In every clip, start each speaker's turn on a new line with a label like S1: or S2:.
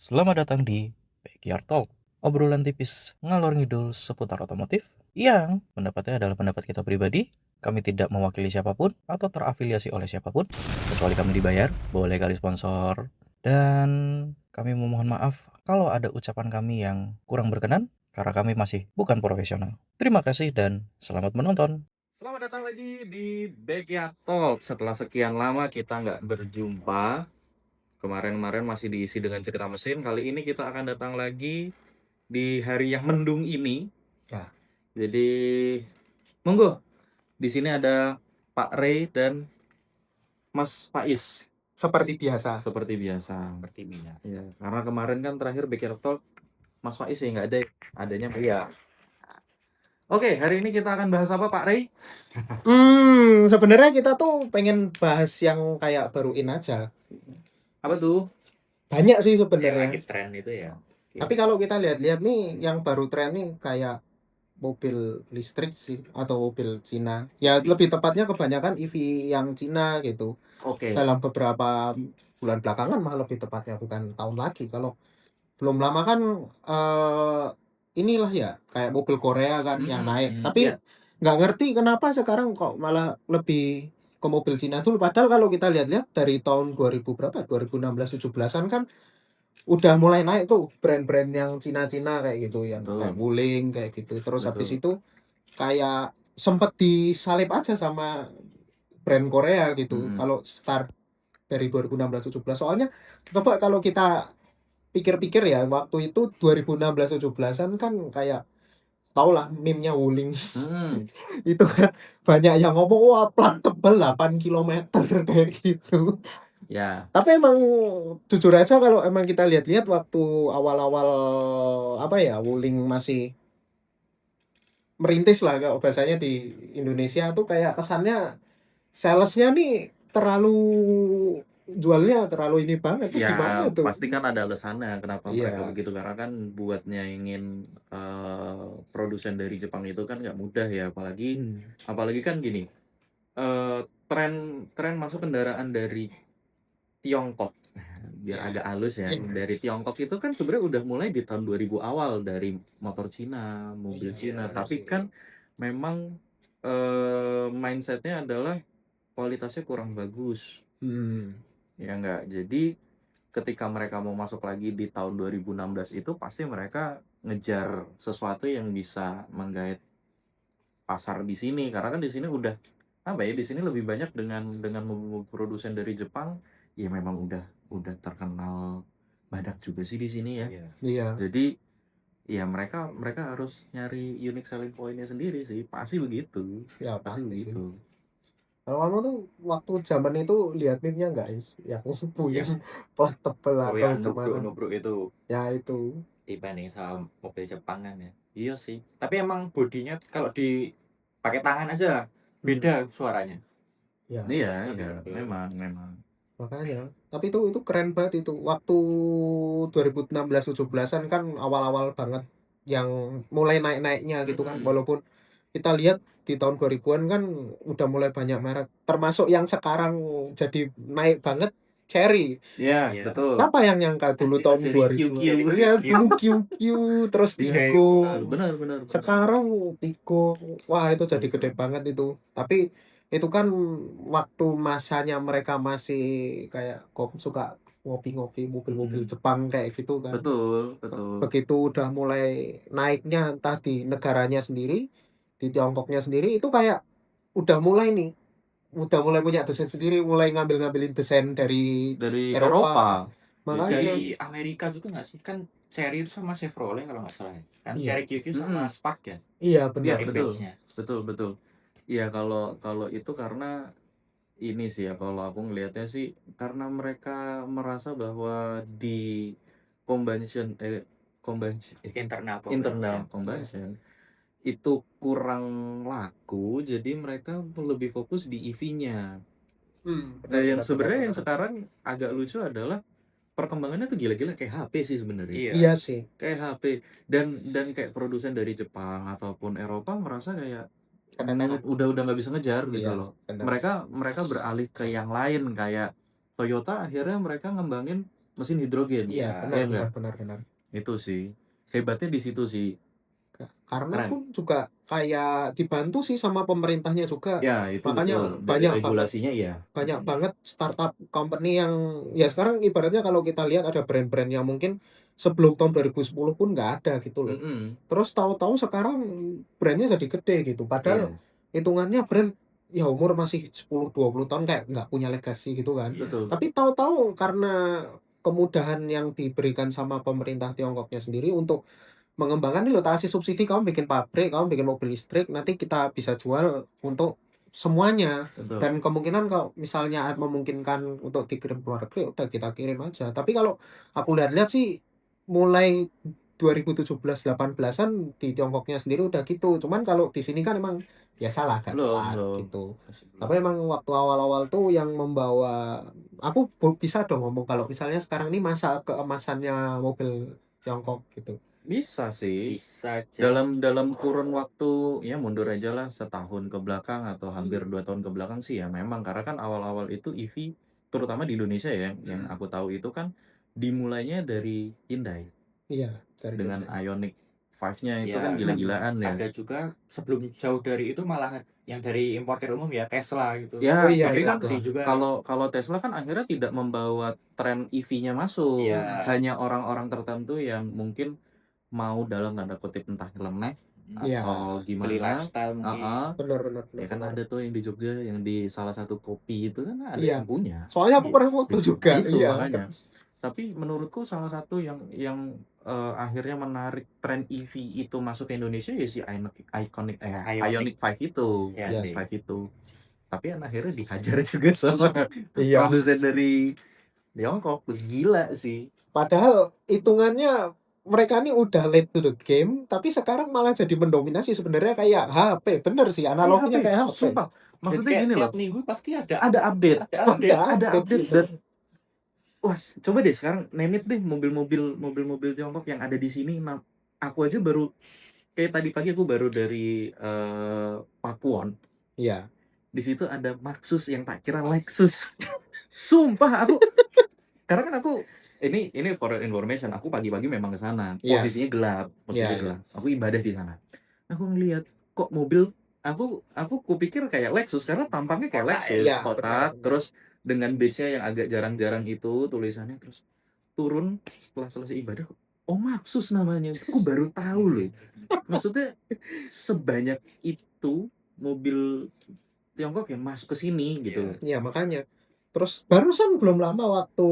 S1: Selamat datang di Backyard Talk, obrolan tipis ngalor ngidul seputar otomotif yang pendapatnya adalah pendapat kita pribadi. Kami tidak mewakili siapapun atau terafiliasi oleh siapapun, kecuali kami dibayar, boleh kali sponsor. Dan kami memohon maaf kalau ada ucapan kami yang kurang berkenan, karena kami masih bukan profesional. Terima kasih dan selamat menonton.
S2: Selamat datang lagi di Backyard Talk. Setelah sekian lama kita nggak berjumpa, kemarin-kemarin masih diisi dengan cerita mesin. Kali ini kita akan datang lagi di hari yang mendung ini.
S3: Ya.
S2: Jadi, monggo. Di sini ada Pak Ray dan Mas Faiz.
S3: Seperti biasa.
S2: Seperti biasa.
S3: Seperti biasa.
S2: Ya, karena kemarin kan terakhir Backyard Talk, Mas Faiz ya nggak ada. Adanya Iya. Oke, hari ini kita akan bahas apa, Pak Ray?
S3: Sebenarnya kita tuh pengen bahas yang kayak baru in aja.
S2: Apa tuh?
S3: Banyak sih
S4: Yang
S3: sebenarnya.
S4: lagi tren itu ya.
S3: Tapi kalau kita lihat-lihat nih, yang baru tren nih kayak mobil listrik sih atau mobil Cina. Ya lebih tepatnya kebanyakan EV yang Cina gitu.
S2: Oke.
S3: Dalam beberapa bulan belakangan malah lebih tepatnya, bukan tahun lagi. Kalau belum lama kan inilah ya kayak mobil Korea kan yang naik. Tapi
S2: ya.
S3: nggak ngerti kenapa sekarang kok malah lebih ke mobil Cina dulu. Padahal kalau kita lihat-lihat dari tahun 2000 berapa? 2016-17an kan udah mulai naik tuh brand-brand yang Cina-Cina kayak gitu, yang
S2: Betul.
S3: kayak Wuling kayak gitu. Terus
S2: Betul.
S3: habis itu kayak sempet disalip aja sama brand Korea gitu. Kalau start dari 2016-17, soalnya coba kalau kita pikir-pikir ya, waktu itu 2016-17an kan kayak tau lah meme-nya Wuling. Itu kan banyak yang ngomong wah plat tebel 8 km kayak gitu.
S2: Ya.
S3: Tapi emang jujur aja kalau emang kita lihat-lihat waktu awal-awal apa ya, Wuling masih merintis lah kalau bahasanya di Indonesia tuh kayak kesannya salesnya nih terlalu jualnya terlalu ini banget.
S2: Ya
S3: Gimana tuh?
S2: pasti kan ada alasannya kenapa
S3: Iya.
S2: mereka begitu, karena kan buatnya ingin produsen dari Jepang itu kan nggak mudah ya, apalagi kan gini, tren masuk kendaraan dari Tiongkok, biar
S3: Ya.
S2: agak halus ya, dari Tiongkok itu kan sebenarnya udah mulai di tahun 2000 awal dari motor Cina, mobil Cina, tapi kan memang mindsetnya adalah kualitasnya kurang bagus. Ya enggak. Jadi ketika mereka mau masuk lagi di tahun 2016 itu pasti mereka ngejar sesuatu yang bisa menggait pasar di sini, karena kan di sini udah apa ya, di sini lebih banyak dengan mobil produsen dari Jepang, ya memang udah terkenal badak juga sih di sini ya.
S3: Iya.
S2: Jadi ya mereka harus nyari unique selling point-nya sendiri sih, pasti begitu.
S3: Ya
S2: Pasti
S3: pasti sih.
S2: begitu.
S3: Kalau kamu tuh waktu zaman itu lihat meme-nya nggak guys? Yang punya plat tebel
S4: Oh
S3: atau
S4: yang
S3: gimana?
S4: nubruk itu
S3: Ya itu.
S4: dibanding sama mobil Jepang kan ya. Iya sih. Tapi emang bodinya kalau dipakai tangan aja beda suaranya.
S3: Ya.
S2: Iya,
S4: Betul.
S2: memang.
S3: Makanya. Tapi itu keren banget itu. Waktu 2016-17an kan awal-awal banget yang mulai naik-naiknya gitu kan. Walaupun kita lihat di tahun 2000-an kan udah mulai banyak merek. Termasuk yang sekarang jadi naik banget, Cherry.
S2: Iya,
S4: Iya.
S2: betul.
S3: Siapa yang nyangka dulu tahun
S2: Cherry
S3: 2000?
S2: QQ.
S3: Iya, dulu QQ terus Tigo.
S2: Benar.
S3: Sekarang Tigo, wah itu jadi gede banget itu. Tapi itu kan waktu masanya mereka masih kayak kok suka ngopi-ngopi mobil-mobil Jepang kayak gitu kan.
S2: Betul.
S3: Begitu udah mulai naiknya entah di negaranya sendiri, di Tiongkoknya sendiri, itu kayak udah mulai punya desain sendiri, mulai ngambilin desain dari Eropa. Makanya
S4: Dari Amerika juga nggak sih? Kan Cherry itu sama Chevrolet kalau nggak salah ya. Kan
S3: Iya.
S4: Cherry QQ sama Spark ya.
S3: Iya benar.
S4: Image-nya.
S2: Betul. Iya, kalau itu karena ini sih ya, kalau aku ngelihatnya sih karena mereka merasa bahwa di internal combustion itu kurang laku, jadi mereka lebih fokus di EV-nya. Nah, yang sebenarnya yang sekarang agak lucu adalah perkembangannya tuh gila-gila kayak HP sih sebenarnya.
S3: Iya sih.
S2: Kayak HP dan kayak produsen dari Jepang ataupun Eropa merasa kayak udah nggak bisa ngejar gitu
S3: Iya,
S2: loh.
S3: benar.
S2: Mereka beralih ke yang lain, kayak Toyota akhirnya mereka ngembangin mesin hidrogen.
S3: Iya,
S2: Iya nggak?
S3: benar.
S2: Itu sih hebatnya di situ sih.
S3: Karena
S2: Keren.
S3: pun juga kayak dibantu sih sama pemerintahnya juga.
S2: Ya itu
S3: Makanya
S2: betul. Dari
S3: banyak
S2: regulasinya ya.
S3: banget startup company yang ya sekarang ibaratnya kalau kita lihat ada brand-brand yang mungkin sebelum tahun 2010 pun nggak ada gitu loh. Terus tahu-tahu sekarang brandnya jadi gede gitu. Padahal hitungannya brand ya umur masih 10-20 tahun kayak nggak punya legasi gitu kan.
S2: Betul.
S3: Tapi tahu-tahu karena kemudahan yang diberikan sama pemerintah Tiongkoknya sendiri untuk mengembangkan nih loh, tak kasih subsidi, kamu bikin pabrik, kamu bikin mobil listrik, nanti kita bisa jual untuk semuanya.
S2: Betul.
S3: Dan kemungkinan kalau misalnya memungkinkan untuk dikirim ke luar negeri, udah kita kirim aja. Tapi kalau aku lihat-lihat sih mulai 2017-18an di Tiongkoknya sendiri udah gitu. Cuman kalau di sini kan emang biasalah agak telat gitu. Tapi emang waktu awal-awal tuh yang membawa aku bisa dong ngomong kalau misalnya sekarang ini masa keemasannya mobil Tiongkok gitu.
S2: Bisa sih.
S4: Bisa aja.
S2: Dalam kurun waktu ya mundur aja lah setahun ke belakang atau hampir 2 tahun ke belakang sih ya memang karena kan awal-awal itu EV terutama di Indonesia ya yang aku tahu itu kan dimulainya dari Hyundai
S3: Iya, dari
S2: dengan
S3: Hyundai.
S2: Ioniq 5-nya itu
S4: Ya,
S2: kan gila-gilaan ya.
S4: Ada juga sebelum jauh dari itu malah yang dari importer umum ya Tesla gitu.
S2: Ya,
S3: Oh iya,
S2: tapi
S3: iya,
S2: kan
S4: sih juga.
S2: kalau Tesla kan akhirnya tidak membawa tren EV-nya masuk.
S4: Iya.
S2: Hanya orang-orang tertentu yang mungkin mau dalam tanda kutip entah nyeleneh
S3: Iya.
S2: atau
S4: Beli
S2: gimana.
S4: lifestyle mungkin.
S3: Benar.
S2: Ya kan ada tuh yang di Jogja yang di salah satu kopi itu kan ada
S3: Iya.
S2: yang punya.
S3: Soalnya aku pernah foto juga.
S2: Itu
S3: Iya.
S2: makanya. Tapi menurutku salah satu yang akhirnya menarik tren EV itu masuk ke Indonesia ya si Ioniq 5 itu.
S4: Ya,
S3: Iya,
S2: 5 itu. Tapi kan akhirnya dihajar juga sama
S3: Iya.
S2: produsen dari Tiongkok. Gila sih.
S3: Padahal hitungannya mereka ini udah late to the game, tapi sekarang malah jadi mendominasi sebenarnya kayak HP. Bener sih analoginya kayak HP.
S2: Sumpah. Maksudnya gini loh.
S4: Tiap minggu pasti ada
S2: Ada update dan wah, coba deh sekarang name it deh mobil-mobil Tiongkok yang ada di sini. Nah, aku aja baru kayak tadi pagi aku baru dari Pakuwon.
S3: Iya.
S2: Di situ ada Maxus yang tak kira Lexus. Sumpah aku karena kan aku ini for information, aku pagi-pagi memang ke sana.
S3: Iya.
S2: Posisinya gelap.
S3: Iya.
S2: Aku ibadah di sana. Aku ngelihat kok mobil aku kupikir kayak Lexus karena tampangnya kayak Lexus,
S3: Iya,
S2: kotak,
S3: benar.
S2: terus dengan badge-nya yang agak jarang-jarang itu tulisannya, terus turun setelah selesai ibadah, oh Maxus namanya. Aku baru tahu loh. Maksudnya sebanyak itu mobil Tiongkok yang masuk ke sini gitu.
S3: Iya, makanya. Terus barusan belum lama waktu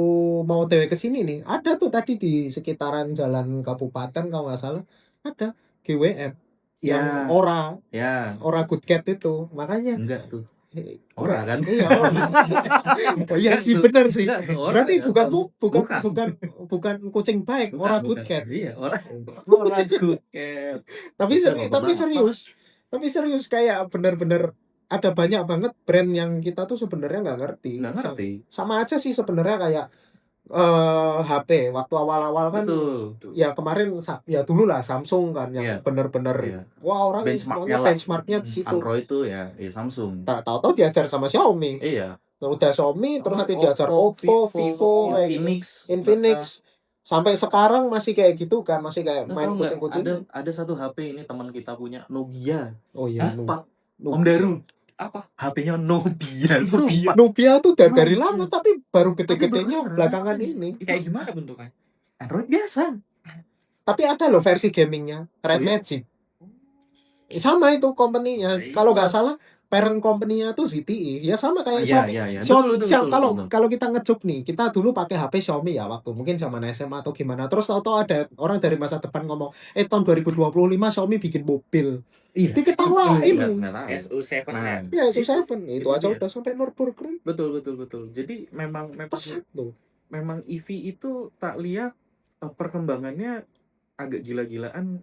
S3: mau TW ke sini nih, ada tuh tadi di sekitaran jalan kabupaten kalau nggak salah, ada GWM yang Ora Good Cat itu. Makanya
S2: enggak tuh. Ora kan?
S3: Iya, Ora. Oh iya sih benar sih.
S2: Ora,
S3: Berarti
S2: kan?
S3: bukan kucing baik, Ora Good Cat.
S2: Iya, Ora
S3: Good Cat. Tapi serius kayak benar-benar ada banyak banget brand yang kita tuh sebenarnya nggak ngerti. Sama aja sih sebenarnya kayak HP waktu awal-awal kan.
S2: Betul.
S3: Ya kemarin ya dulu lah Samsung kan yang benar-benar wah orang benchmarknya di situ.
S2: Android tuh ya Samsung.
S3: Tahu-tahu diajar sama Xiaomi.
S2: Iya.
S3: Udah Xiaomi terus nanti diajar Oppo, Vivo, Infinix. Sampai sekarang masih kayak gitu kan, masih kayak main kucing-kucing.
S2: Ada satu HP ini teman kita punya Nokia.
S3: Oh iya,
S2: Om Daru.
S4: Apa?
S2: HP-nya Nubia.
S3: Nubia tuh dari lama tapi baru gede-gedenya belakangan ini.
S4: Kayak gimana bentuknya?
S2: Android biasa.
S3: Tapi ada loh versi gamingnya, Red Magic. Sama itu company-nya. Kalau nggak salah parent company-nya tuh ZTE. Ya sama kayak Xiaomi. Kalau kita ngejuk nih, kita dulu pakai HP Xiaomi ya waktu mungkin zaman SMA atau gimana. Terus tahu-tahu ada orang dari masa depan ngomong, tahun 2025 Xiaomi bikin mobil.
S2: Iya.
S3: Diketawain.
S4: SU7
S2: ya.
S3: Ya SU7 itu aja udah sampai Nürburgring.
S2: Betul. Jadi memang EV itu tak lihat perkembangannya agak gila-gilaan.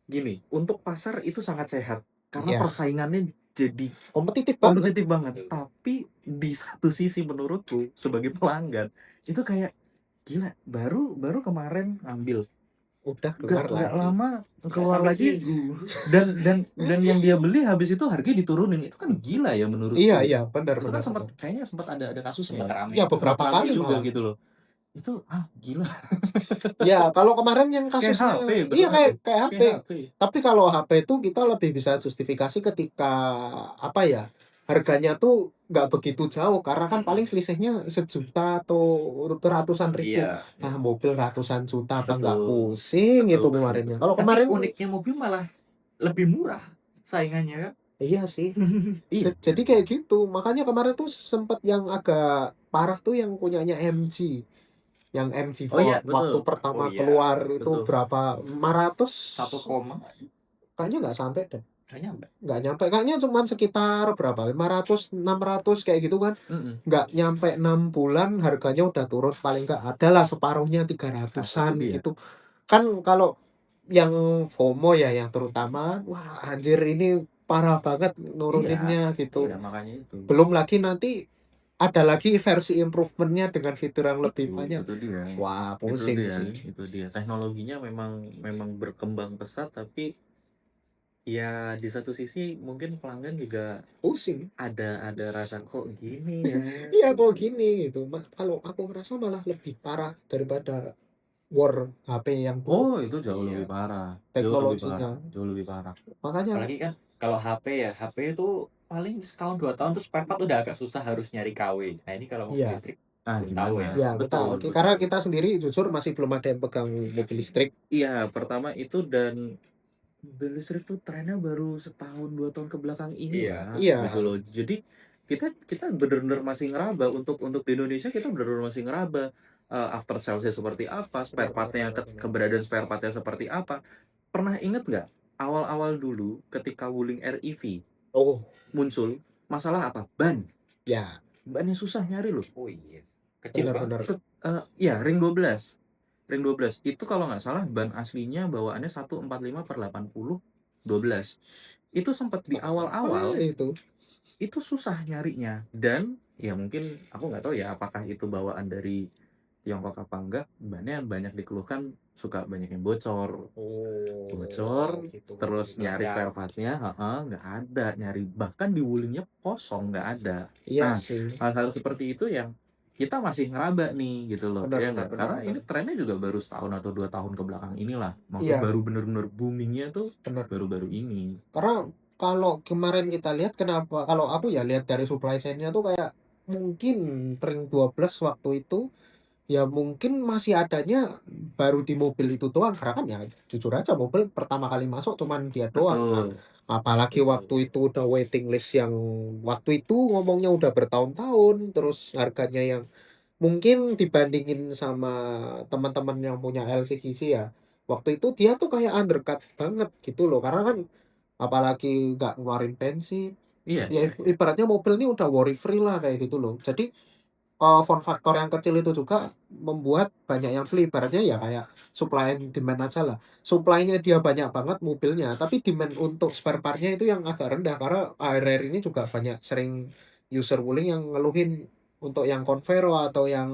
S2: Gini, untuk pasar itu sangat sehat karena persaingannya jadi kompetitif banget. Tapi di satu sisi menurutku sebagai pelanggan itu kayak gila, baru kemarin ambil
S3: udah
S2: nggak lama keluar lagi dan yang dia beli habis itu harganya diturunin. Itu kan gila ya menurutku.
S3: Iya benar.
S2: Kayaknya sempat ada kasus
S3: ya beberapa kali
S2: juga
S3: malah.
S2: gitu loh. Itu gila.
S3: Ya, kalau kemarin yang
S2: Kayak
S3: kasusnya
S2: HP,
S3: iya
S2: beneran deh.
S3: kayak HP.
S2: Kayak HP.
S3: Tapi kalau HP itu kita lebih bisa justifikasi ketika apa ya, harganya tuh nggak begitu jauh karena kan paling selisihnya sejuta atau ratusan ribu.
S4: Iya.
S3: Nah, mobil ratusan juta apa nggak
S2: Betul.
S3: pusing itu
S2: Betul,
S3: kemarinnya.
S2: betul.
S3: Kalau
S4: Tapi
S3: kemarin
S4: uniknya mobil malah lebih murah saingannya kan.
S3: iya sih.
S2: Iya.
S3: Jadi kayak gitu. Makanya kemarin tuh sempat yang agak parah tuh yang punyanya MG. Yang MG4
S2: Oh iya,
S3: waktu
S2: betul.
S3: pertama
S4: Oh iya,
S3: keluar itu
S2: betul.
S3: berapa 500
S4: 1 koma
S3: kayaknya nggak sampai deh,
S4: kayaknya enggak.
S3: nggak nyampe, kayaknya cuman sekitar berapa 500 600 kayak gitu kan,
S2: Mm-mm.
S3: nggak nyampe 6 bulan harganya udah turun, paling nggak adalah separuhnya 300-an
S2: Nah, itu dia.
S3: gitu kan. Kalau yang FOMO ya yang terutama, wah anjir ini parah banget nuruninnya gitu.
S2: Iya, makanya itu.
S3: Belum lagi nanti ada lagi versi improvementnya dengan fitur yang lebih banyak.
S2: Itu dia.
S3: Wah
S2: Itu
S3: pusing
S2: dia.
S3: sih.
S2: Itu dia. Teknologinya memang berkembang pesat, tapi ya di satu sisi mungkin pelanggan juga
S3: Pusing.
S2: ada rasa kok gini ya.
S3: Iya kok gini gitu. Kalau aku ngerasa malah lebih parah daripada war HP yang dulu
S2: Oh, itu jauh
S4: Iya.
S2: lebih parah.
S3: teknologinya.
S2: Jauh lebih parah.
S3: Makanya
S4: Apalagi kan kalau HP ya, HP itu paling setahun 2 tahun tuh spare part udah agak susah, harus nyari KW. Nah, ini kalau mobil
S3: iya.
S4: listrik belum tahu ya.
S3: Ya
S2: Betul,
S3: kita
S2: betul.
S3: karena kita sendiri jujur masih belum ada yang pegang mobil listrik.
S2: Iya, pertama itu, dan mobil listrik tuh trennya baru setahun 2 tahun ke belakang ini
S4: Iya.
S2: lah,
S3: Iya.
S2: gitu loh. Jadi kita bener-bener masih ngeraba untuk di Indonesia, kita bener-bener masih ngeraba after sales-nya seperti apa, spare part-nya, keberadaan spare part-nya seperti apa. Pernah inget nggak awal-awal dulu ketika Wuling REV
S3: Oh
S2: muncul, masalah apa? Ban.
S3: ya
S2: Bannya susah nyari loh.
S4: Oh iya. Kecil
S3: benar-benar.
S4: banget.
S2: Iya, Ring 12. Ring 12 itu kalau nggak salah ban aslinya bawaannya 145/80 12. Itu sempat di awal-awal itu susah nyarinya, dan ya mungkin aku nggak tahu ya apakah itu bawaan dari Tiongkok apa enggak, bannya banyak dikeluhkan suka banyak yang bocor.
S3: Gitu.
S2: Terus nyari
S4: Ya.
S2: spare part-nya, nggak ada, nyari bahkan di Wulingnya kosong, nggak ada.
S3: Iya
S2: Nah,
S3: sih.
S2: hal-hal seperti itu yang kita masih ngeraba nih gitu loh, ya nggak? Karena ini trennya juga baru setahun atau 2 tahun ke belakang inilah, maksudnya
S3: Iya.
S2: baru bener-bener boomingnya tuh
S3: Benar.
S2: baru-baru ini.
S3: Karena kalau kemarin kita lihat, kenapa kalau aku ya lihat dari supply chain-nya tuh kayak mungkin Ring 12 waktu itu ya mungkin masih adanya baru di mobil itu doang, karena kan ya jujur aja mobil pertama kali masuk cuman dia doang. Nah,
S2: Betul.
S3: apalagi waktu itu udah waiting list yang waktu itu ngomongnya udah bertahun-tahun, terus harganya yang mungkin dibandingin sama teman-teman yang punya LCGC ya, waktu itu dia tuh kayak undercut banget gitu loh, karena kan apalagi nggak ngeluarin bensin.
S2: Iya.
S3: Ya ibaratnya mobil ini udah worry free lah kayak gitu loh. Jadi form factor yang kecil itu juga membuat banyak yang beli. Ibaratnya ya kayak supply and demand aja lah. Supply-nya dia banyak banget mobilnya, tapi demand untuk spare part-nya itu yang agak rendah, karena akhir-akhir ini juga banyak sering user Wuling yang ngeluhin untuk yang Convero atau yang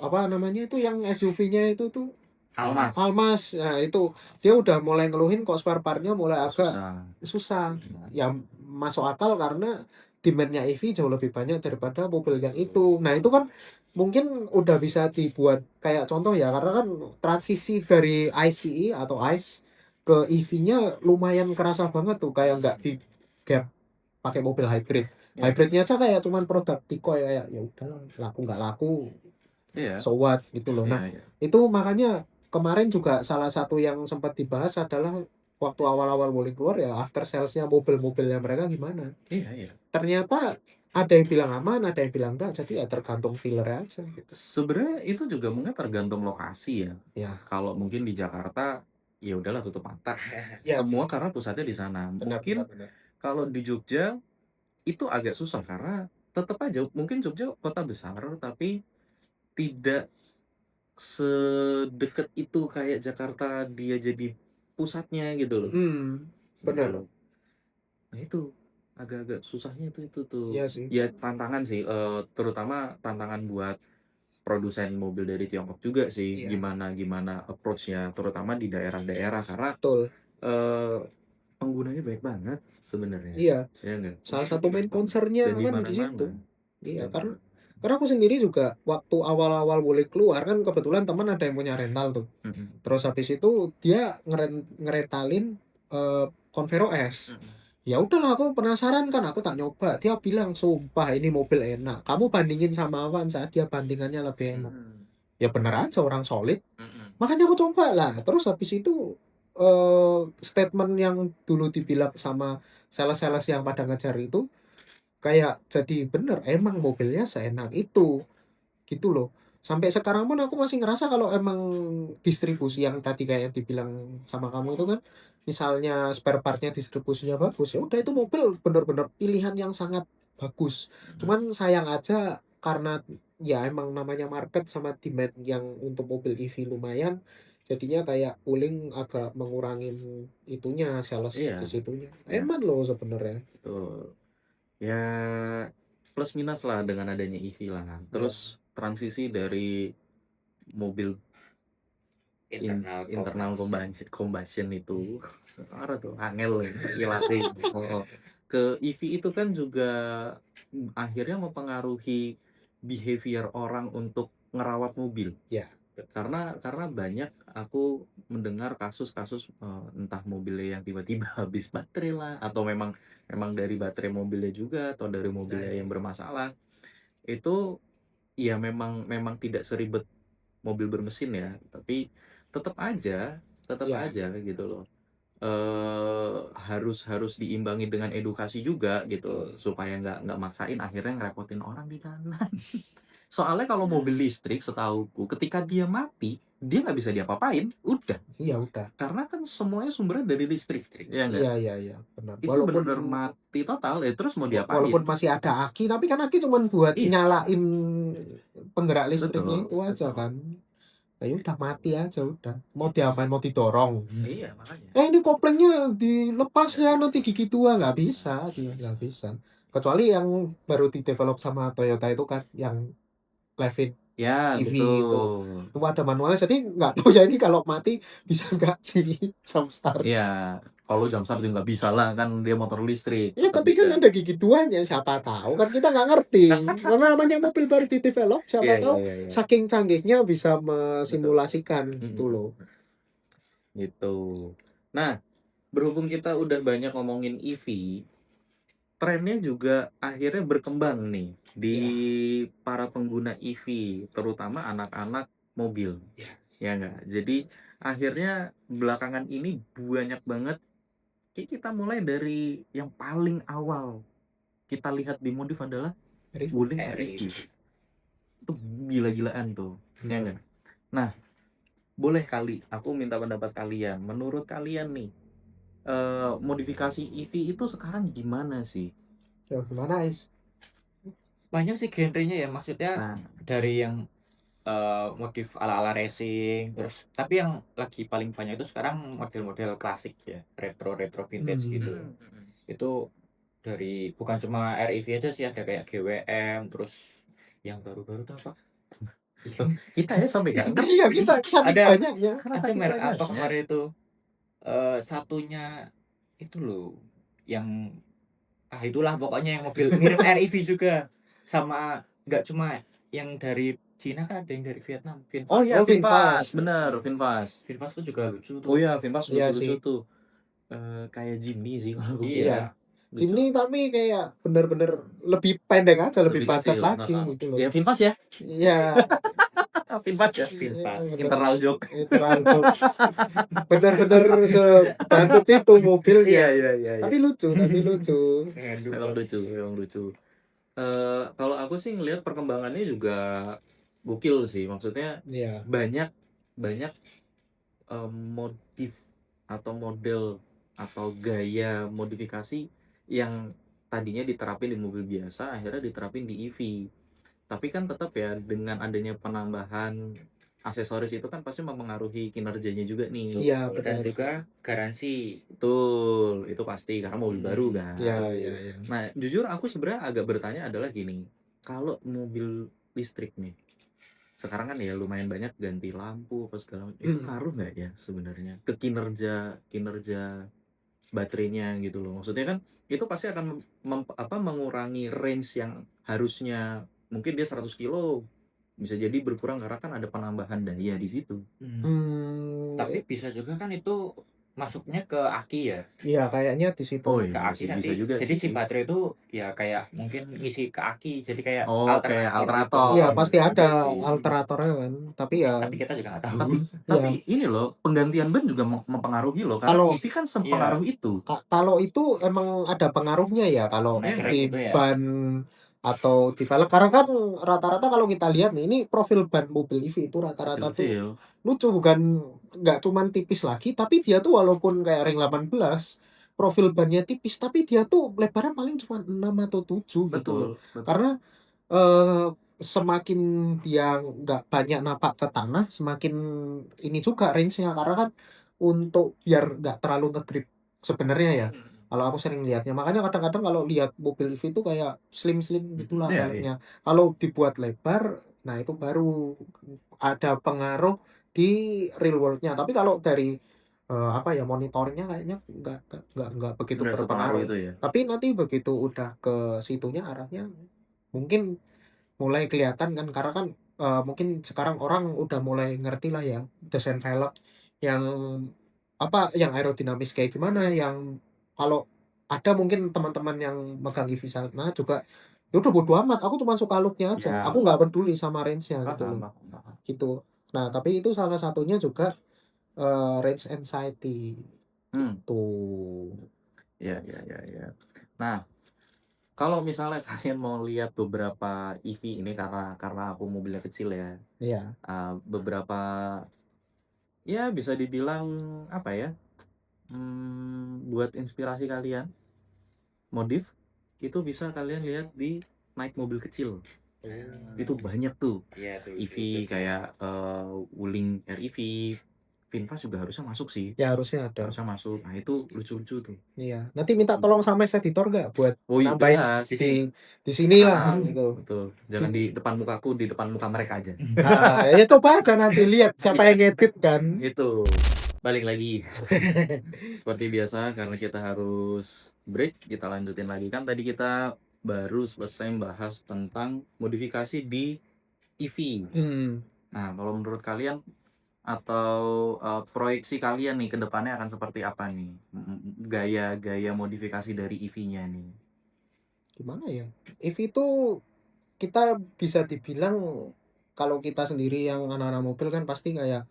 S3: apa namanya itu yang SUV-nya itu tuh
S2: Almas.
S3: Nah itu dia udah mulai ngeluhin kok spare part-nya mulai agak susah. Ya masuk akal karena demand-nya EV jauh lebih banyak daripada mobil yang itu. Nah itu kan mungkin udah bisa dibuat kayak contoh ya, karena kan transisi dari ICE atau ICE ke EV-nya lumayan kerasa banget tuh, kayak nggak di gap pakai mobil hybrid. Hybridnya aja kayak cuman produk decoy, kayak ya udah laku nggak laku, so what gitu loh. Nah itu makanya kemarin juga salah satu yang sempat dibahas adalah waktu awal-awal Wuling keluar ya after salesnya mobil-mobilnya mereka gimana. Ternyata ada yang bilang aman, ada yang bilang enggak, jadi ya tergantung dealer aja gitu.
S2: Sebenarnya itu juga mungkin tergantung lokasi ya.
S3: Ya.
S2: Kalau mungkin di Jakarta ya udahlah tutup mata.
S3: Ya,
S2: Semua karena pusatnya di sana. Mungkin kalau di Jogja itu agak susah karena tetap aja mungkin Jogja kota besar tapi tidak sedekat itu kayak Jakarta dia jadi pusatnya gitu loh.
S3: Benar.
S2: Gitu loh. Nah itu agak-agak susahnya itu tuh.
S3: Iya sih.
S2: Ya tantangan sih, terutama tantangan buat produsen mobil dari Tiongkok juga sih.
S3: Iya.
S2: Gimana approach-nya terutama di daerah-daerah karena
S3: Betul.
S2: penggunanya banyak banget sebenarnya.
S3: Iya.
S2: Ya enggak?
S3: Salah satu main concern-nya
S2: Dan di
S3: kan di
S2: mana-mana.
S3: situ. Iya, karena Karena aku sendiri juga waktu awal-awal boleh keluar kan kebetulan teman ada yang punya rental tuh. Terus habis itu dia ngerentalin Convero S. Ya udahlah aku penasaran kan, aku tak nyoba. Dia bilang sumpah ini mobil enak. Kamu bandingin sama Avanza, dia bandingannya lebih enak. Ya bener aja orang solid. Makanya aku coba lah. Terus habis itu statement yang dulu dibilang sama sales-sales yang pada ngejar itu kayak jadi bener, emang mobilnya seenak itu gitu loh. Sampai sekarang pun aku masih ngerasa kalau emang distribusi yang tadi kayak dibilang sama kamu itu kan, misalnya spare partnya distribusinya bagus, ya udah itu mobil bener-bener pilihan yang sangat bagus. Cuman sayang aja karena ya emang namanya market sama demand yang untuk mobil EV lumayan, jadinya kayak Wuling agak mengurangin itunya, sales
S2: Iya,
S3: ke situnya.
S2: ya,
S3: Eman loh sebenarnya.
S2: betul. Ya plus minus lah dengan adanya EV lah.
S3: Ya.
S2: Terus transisi dari mobil internal combustion itu apa tuh angel ilatih ke EV itu kan juga akhirnya mempengaruhi behavior orang untuk ngerawat mobil.
S3: Ya.
S2: Karena banyak aku mendengar kasus-kasus entah mobilnya yang tiba-tiba habis baterai lah atau memang dari baterai mobilnya juga atau dari mobilnya yang bermasalah. Itu ya memang tidak seribet mobil bermesin ya, tapi tetap aja
S3: Ya.
S2: gitu loh. Harus diimbangi dengan edukasi juga gitu supaya nggak maksain akhirnya ngerepotin orang di jalan. Soalnya kalau mobil listrik setauku ketika dia mati dia nggak bisa diapa-apain, udah.
S3: Iya udah.
S2: Karena kan semuanya sumbernya dari listrik, ya nggak?
S3: Iya, benar.
S2: Itu
S3: Walaupun
S2: benar-benar mati total ya terus mau diapain?
S3: walaupun masih ada aki, tapi kan aki cuman buat
S2: Iya.
S3: nyalain penggerak listriknya
S2: Betul,
S3: itu aja
S2: betul.
S3: kan. Ya udah mati aja udah. Mau diapain, mau didorong.
S2: Iya makanya.
S3: Ini koplingnya dilepas ya nanti gigi tua, nggak bisa, nggak bisa. Kecuali yang baru di-develop sama Toyota itu kan yang Levin
S2: Ya
S3: EV itu.
S2: betul.
S3: Itu ada manualnya, jadi nggak tahu ya ini kalau mati bisa nggak di jump start.
S2: Iya, kalau jam start nggak bisa lah kan dia motor listrik.
S3: Ya
S2: Tetap
S3: tapi kan
S2: bisa.
S3: ada gigi duanya, siapa tahu kan kita nggak ngerti. Karena namanya mobil baru di develop, siapa tahu
S2: Iya.
S3: saking canggihnya bisa mesimulasikan gitu loh.
S2: Gitu. Nah, berhubung kita udah banyak ngomongin EV, trennya juga akhirnya berkembang nih di para pengguna EV, terutama anak-anak mobil. Ya nggak? Jadi akhirnya belakangan ini banyak banget kita mulai dari yang paling awal kita lihat di modif adalah Wuling REV. Itu gila-gilaan tuh. Ya nggak? Nah, boleh kali aku minta pendapat kalian. Menurut kalian nih, modifikasi EV itu sekarang gimana sih?
S3: Ya, gimana Is?
S4: Banyak sih genrenya ya, maksudnya dari yang modif ala-ala racing, terus tapi yang lagi paling banyak itu sekarang model-model klasik ya, retro vintage gitu. Itu dari bukan cuma REV aja sih, ada kayak GWM, terus yang baru-baru tuh apa?
S2: Kita ya sampai nggak ngerti.
S3: Iya kita saking
S4: Ada-
S3: banyaknya.
S4: Ada merek apa kemarin itu? Satunya itu loh, yang itulah pokoknya yang mobil mirip REV juga, sama nggak cuma yang dari Cina kan ada yang dari Vietnam. VinFast.
S2: Oh iya,
S3: Oh, VinFast.
S2: VinFast, bener, VinFast.
S4: VinFast tuh juga lucu tuh.
S2: Oh iya, VinFast
S3: Iya
S2: lucu-lucu
S3: sih.
S2: tuh. Kayak Jimny sih kalau aku
S4: Iya.
S2: bilang. Lucu.
S3: Jimny tapi kayak bener-bener lebih pendek aja, lebih padat
S2: kecil,
S3: lagi
S2: nah,
S3: gitu loh.
S2: Ya VinFast ya.
S3: Iya.
S2: VinFast ya.
S4: VinFast.
S2: Internal joke.
S3: Internal joke. Bener-bener sebandut itu mobilnya.
S2: Iya.
S3: Tapi lucu.
S2: Memang lucu. Kalau aku sih ngelihat perkembangannya juga gokil sih. Maksudnya
S3: Iya.
S2: banyak modif atau model atau gaya modifikasi yang tadinya diterapin di mobil biasa akhirnya diterapin di EV. Tapi kan tetap ya dengan adanya penambahan aksesoris itu kan pasti mempengaruhi kinerjanya juga nih.
S3: Iya,
S4: Dan
S3: benar.
S4: juga garansi.
S2: Betul, itu pasti karena mobil baru kan.
S3: Iya.
S2: Nah, jujur aku sebenarnya agak bertanya adalah gini, kalau mobil listrik nih, sekarang kan ya lumayan banyak ganti lampu apa segala macam, itu ngaruh nggak ya sebenarnya ke kinerja baterainya gitu loh. Maksudnya kan itu pasti akan mengurangi range yang harusnya mungkin dia 100 kilo bisa jadi berkurang karena kan ada penambahan daya di situ.
S4: Tapi bisa juga kan itu masuknya ke aki ya.
S3: Iya, kayaknya di situ.
S2: Oh
S4: Ke
S2: iya
S4: aki
S2: sih,
S4: nanti
S2: bisa juga
S4: jadi si
S2: sih.
S4: baterai itu ya kayak mungkin ngisi ke aki jadi kayak
S2: Oh, kayak
S4: alternator gitu.
S3: Iya,
S2: alternator.
S3: pasti
S2: Iya
S3: ada
S2: sih.
S3: alteratornya kan. Tapi ya
S4: Tapi kita juga nggak tahu.
S2: Tapi
S3: ya
S2: ini loh, penggantian ban juga mempengaruhi loh karena
S3: kalau
S2: EV kan
S4: Iya.
S2: sepengaruh itu.
S3: kalau itu emang ada pengaruhnya ya kalau
S2: Iya nggak?
S4: Naik
S3: di
S4: gitu ya.
S3: ban atau di velg. Karena kan rata-rata kalau kita lihat nih, ini profil ban mobil EV itu rata-rata tuh
S2: Kecil-kecil.
S3: lucu, bukan nggak cuman tipis lagi, tapi dia tuh walaupun kayak ring 18 profil bannya tipis, tapi dia tuh lebarnya paling cuma 6 atau 7 gitu loh.
S2: Betul.
S3: Karena semakin dia nggak banyak napak ke tanah, semakin ini juga range-nya. Karena kan untuk biar nggak terlalu ngegrip sebenarnya ya. Kalau aku sering lihatnya, makanya kadang-kadang kalau lihat mobil EV itu kayak slim-slim gitulah
S2: Iya, iya.
S3: velgnya. Kalau dibuat lebar, nah itu baru ada pengaruh di real world-nya. Tapi kalau dari apa ya, monitoringnya kayaknya nggak begitu
S2: Nggak sepengaruh
S3: berpengaruh.
S2: itu ya.
S3: Tapi nanti begitu udah ke situnya arahnya mungkin mulai kelihatan kan, karena kan mungkin sekarang orang udah mulai ngerti lah ya desain velg yang apa, yang aerodinamis kayak gimana, yang kalau ada mungkin teman-teman yang megang EV sana juga ya udah bodo amat, aku cuma suka look-nya aja,
S2: Ya,
S3: aku nggak peduli sama range-nya gitu loh,
S2: paham.
S3: gitu. Nah tapi itu salah satunya juga range anxiety gitu.
S2: Ya. Nah, kalau misalnya kalian mau lihat beberapa EV ini karena aku mobilnya kecil ya.
S3: Iya.
S2: Beberapa ya bisa dibilang apa ya? Buat inspirasi kalian, modif itu bisa kalian lihat di naik mobil kecil. Itu banyak tuh.
S4: Iya tuh.
S2: EV kayak Wuling REV, VinFast juga harusnya masuk sih.
S3: Ya harusnya ada.
S2: Harusnya masuk. Nah, itu lucu-lucu tuh.
S3: Iya. Nanti minta tolong sama editor nggak buat
S2: Oh iya,
S3: nambahin
S2: jelas.
S3: di sini lah gitu.
S2: Betul. Jangan di depan mukaku, di depan muka mereka aja.
S3: Ya coba aja nanti lihat siapa yang ngedit kan.
S2: Itu. Balik lagi. Seperti biasa karena kita harus break, kita lanjutin lagi. Kan tadi kita baru selesai bahas tentang modifikasi di EV. Nah, kalau menurut kalian atau proyeksi kalian nih ke depannya akan seperti apa nih? Gaya modifikasi dari EV-nya nih.
S3: Gimana ya? EV itu kita bisa dibilang, kalau kita sendiri yang anak-anak mobil kan pasti kayak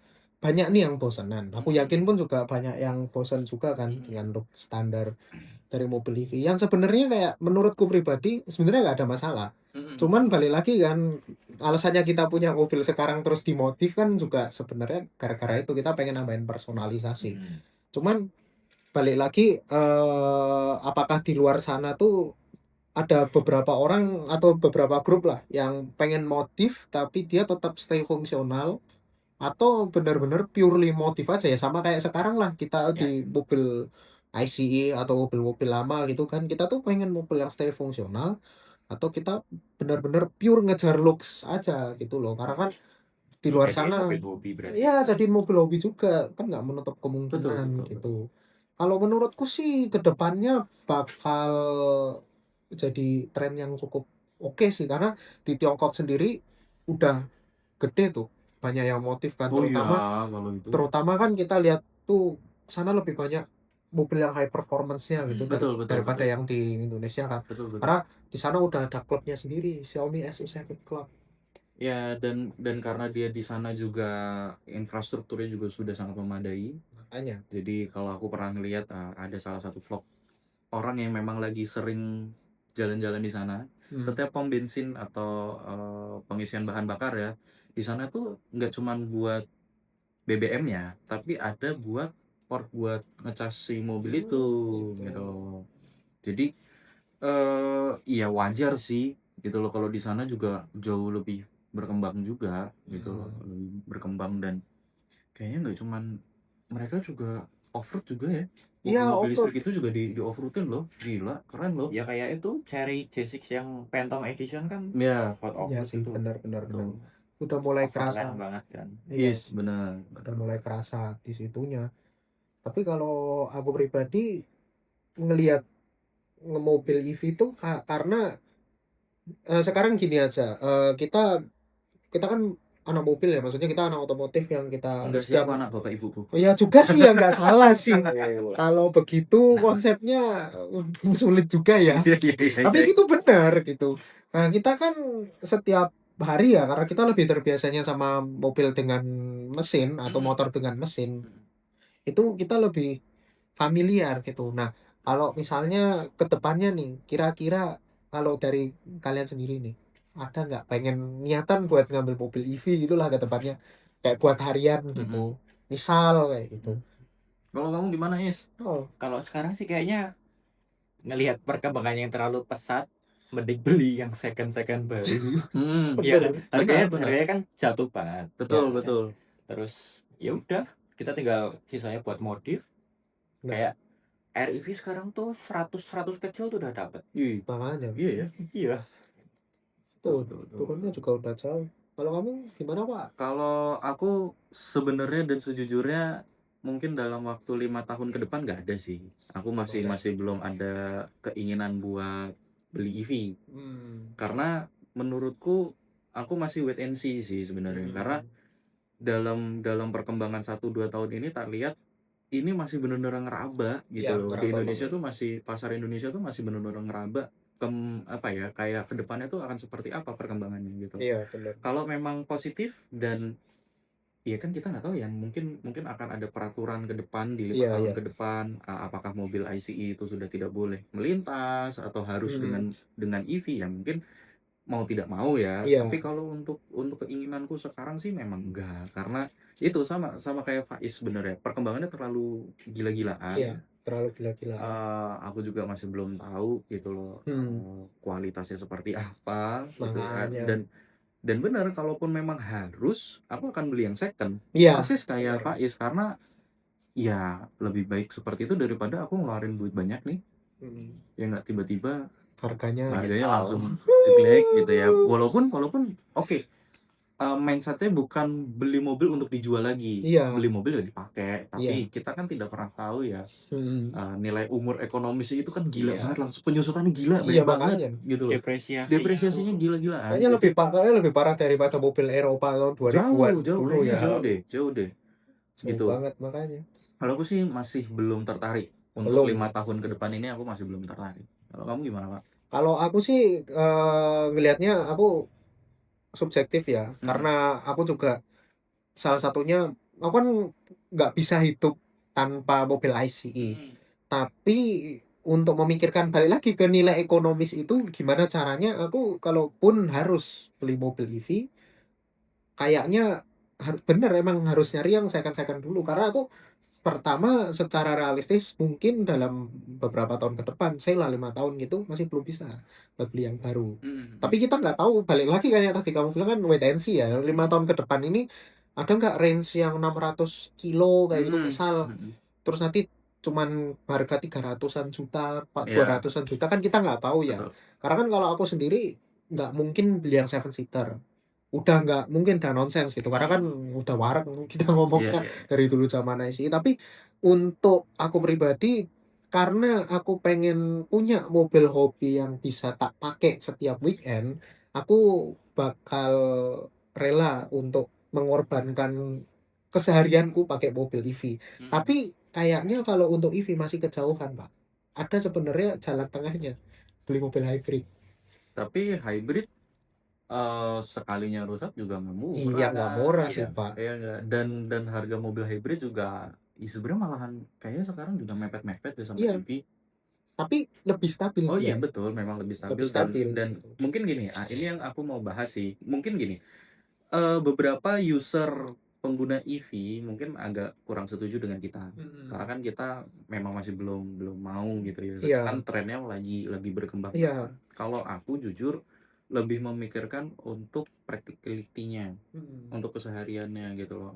S3: banyak nih yang bosenan. Aku yakin pun juga banyak yang bosan juga kan dengan look standar dari mobil EV. Yang sebenarnya kayak menurutku pribadi sebenarnya nggak ada masalah. Cuman balik lagi kan, alasannya kita punya mobil sekarang terus dimodif kan juga sebenarnya gara-gara itu, kita pengen nambahin personalisasi. Cuman balik lagi apakah di luar sana tuh ada beberapa orang atau beberapa grup lah yang pengen modif tapi dia tetap stay fungsional, atau benar-benar purely modif aja ya, sama kayak sekarang lah kita di mobil ICE atau mobil-mobil lama gitu kan, kita tuh pengen mobil yang stay fungsional atau kita benar-benar pure ngejar looks aja gitu loh. Karena kan di luar sana
S4: mobil hobi berarti.
S3: ya jadiin mobil hobi juga kan, nggak menutup kemungkinan
S2: Betul.
S3: gitu. Kalau menurutku sih kedepannya bakal jadi tren yang cukup oke sih, karena di Tiongkok sendiri udah gede tuh banyak yang motif kan,
S2: Oh iya,
S3: terutama
S2: kalau itu.
S3: terutama kan kita lihat tuh sana lebih banyak mobil yang high performance-nya gitu
S2: Betul.
S3: daripada yang di Indonesia kan.
S2: Betul.
S3: Karena di sana udah ada klubnya sendiri, Xiaomi SU7 Club.
S2: Ya, dan karena dia di sana juga infrastrukturnya juga sudah sangat memadai.
S3: Makanya.
S2: Jadi kalau aku pernah ngeliat ada salah satu vlog orang yang memang lagi sering jalan-jalan di sana. Setiap pom bensin atau pengisian bahan bakar ya, di sana tuh nggak cuman buat BBM-nya, tapi ada buat port buat ngecas si mobil itu gitu. Jadi iya wajar sih gitu loh kalau di sana juga jauh lebih berkembang juga gitu loh, lebih berkembang, dan kayaknya nggak cuman mereka juga off-road juga ya.
S3: Iya,
S2: Mobil
S3: off-road.
S2: listrik itu juga di off-roadin loh, gila, keren loh.
S4: Ya kayak itu Cherry J6 yang Phantom Edition kan
S2: Ya,
S4: hot
S3: Iya
S4: off-road
S3: sih,
S4: itu.
S3: benar.
S2: betul.
S3: Udah mulai kerasa.
S4: Keren banget kan.
S3: Iya,
S2: Yes, benar.
S3: udah mulai kerasa di situnya. Tapi kalau aku pribadi ngelihat mobil EV itu karena Sekarang gini aja, kita kita kan anak mobil ya, maksudnya kita anak otomotif yang kita
S2: Enggak sih,
S3: setiap
S2: aku anak bapak ibuku.
S3: oh ya juga sih ya, nggak salah sih.
S2: Oh.
S3: Kalau begitu
S2: Nah.
S3: konsepnya sulit juga ya.
S2: Iya.
S3: Tapi itu benar gitu. Nah, kita kan setiap hari ya, karena kita lebih terbiasanya sama mobil dengan mesin atau motor dengan mesin, itu kita lebih familiar gitu. Nah, kalau misalnya ke depannya nih, kira-kira kalau dari kalian sendiri nih, ada nggak pengen niatan buat ngambil mobil EV gitulah ke depannya? Kayak buat harian gitu. Misal kayak gitu.
S2: Kalau kamu gimana, Is?
S3: Oh,
S4: Kalau sekarang sih kayaknya ngelihat perkembangannya yang terlalu pesat, mending beli yang second baru. Iya kan?
S3: bener.
S4: Harganya
S2: Benar.
S4: harganya kan jatuh banget.
S2: Betul,
S4: Ya,
S2: betul.
S4: terus ya udah, kita tinggal sisanya buat modif.
S3: Nah,
S4: Kayak REV sekarang tuh 100 kecil tuh udah dapat.
S2: Ih,
S3: makanya.
S2: iya ya.
S4: Iya.
S3: Tuh,
S2: Betul, betul.
S3: turunnya juga udah jauh. Kalau kamu gimana, Pak?
S2: Kalau aku sebenarnya dan sejujurnya mungkin dalam waktu 5 tahun ke depan nggak ada sih. Aku masih belum ada keinginan buat beli EV. Karena menurutku aku masih wait and see sih sebenarnya. Karena dalam perkembangan 1-2 tahun ini tak lihat ini masih benar-benar ngeraba gitu
S3: Iya,
S2: loh. Di
S3: ngeraba
S2: Indonesia
S3: banget.
S2: tuh pasar Indonesia tuh masih benar-benar ngeraba. Apa ya, kayak kedepannya tuh akan seperti apa perkembangannya gitu.
S3: Iya, benar.
S2: Kalau memang positif dan ya kan kita nggak tahu ya, mungkin akan ada peraturan ke depan di 5
S3: Iya,
S2: tahun
S3: iya.
S2: ke depan, apakah mobil ICE itu sudah tidak boleh melintas atau harus dengan EV ya, mungkin mau tidak mau ya.
S3: Iya.
S2: Tapi kalau untuk keinginanku sekarang sih memang enggak, karena itu sama kayak Faiz sebenarnya, perkembangannya terlalu gila-gilaan.
S3: Iya, terlalu gila-gilaan.
S2: Aku juga masih belum tahu gitu loh, kualitasnya seperti apa gitu kan.
S3: Makanya.
S2: Dan benar, kalaupun memang harus, aku akan beli yang second.
S3: Iya,
S2: Persis kayak
S3: benar.
S2: Faiz, karena ya lebih baik seperti itu daripada aku ngeluarin duit banyak nih, ya nggak tiba-tiba
S3: Harganya
S2: langsung jelek gitu ya. Walaupun oke, mindsetnya bukan beli mobil untuk dijual lagi.
S3: Iya.
S2: Beli mobil ya dipakai, tapi
S3: Iya.
S2: kita kan tidak pernah tahu ya,
S3: Hmm.
S2: nilai umur ekonomisnya itu kan gila
S4: Iya.
S2: banget, langsung penyusutannya gila,
S3: Iya,
S2: banyak banget
S3: makanya.
S2: gitu loh. Depresiasinya gila-gilaan.
S3: Kayaknya lebih parah daripada mobil Eropa tahun 2000-an
S2: Jauh,
S3: dulu ya.
S2: jauh deh.
S3: Jauh
S2: Gitu.
S3: banget makanya.
S2: Kalau aku sih masih belum tertarik. Untuk 5 tahun ke depan ini aku masih belum tertarik. Kalau kamu gimana, Pak?
S3: Kalau aku sih ngelihatnya aku subjektif ya, karena aku juga salah satunya aku kan nggak bisa hidup tanpa mobil ICE. Tapi untuk memikirkan balik lagi ke nilai ekonomis itu gimana caranya aku kalaupun harus beli mobil EV kayaknya bener emang harus nyari yang second dulu karena aku pertama secara realistis mungkin dalam beberapa tahun ke depan saya lah 5 tahun gitu masih belum bisa buat beli yang baru. Tapi kita nggak tahu, balik lagi kayak tadi kamu bilang kan wait and see ya, 5 tahun ke depan ini ada nggak range yang 600 kilo kayak gitu misal, terus nanti cuman harga 300-an juta, 200-an juta kan kita nggak tahu ya.
S2: Betul.
S3: Karena kan kalau aku sendiri nggak mungkin beli yang 7-seater. Udah nggak mungkin, udah nonsens gitu. Karena kan udah warak kita ngomongnya dari dulu zaman ICE. Tapi untuk aku pribadi karena aku pengen punya mobil hobi yang bisa tak pakai setiap weekend, aku bakal rela untuk mengorbankan keseharianku pakai mobil EV. Tapi kayaknya kalau untuk EV masih kejauhan, Pak. Ada sebenarnya jalan tengahnya, beli mobil hybrid.
S2: Tapi hybrid sekalinya rusak juga nggak murah.
S3: Iya, nggak murah sih, Pak.
S2: Iya nggak. Dan harga mobil hybrid juga sebenarnya malahan kayaknya sekarang juga mepet-mepet deh sama EV.
S3: Tapi lebih stabil.
S2: Oh iya betul, memang lebih stabil. Dan mungkin gini, ini yang aku mau bahas sih. Mungkin gini, beberapa user pengguna EV mungkin agak kurang setuju dengan kita. Karena kan kita memang masih belum mau gitu ya.
S3: Iya.
S2: Kan trennya lagi berkembang.
S3: Iya.
S2: Kalau aku jujur lebih memikirkan untuk practicality-nya, untuk kesehariannya gitu loh.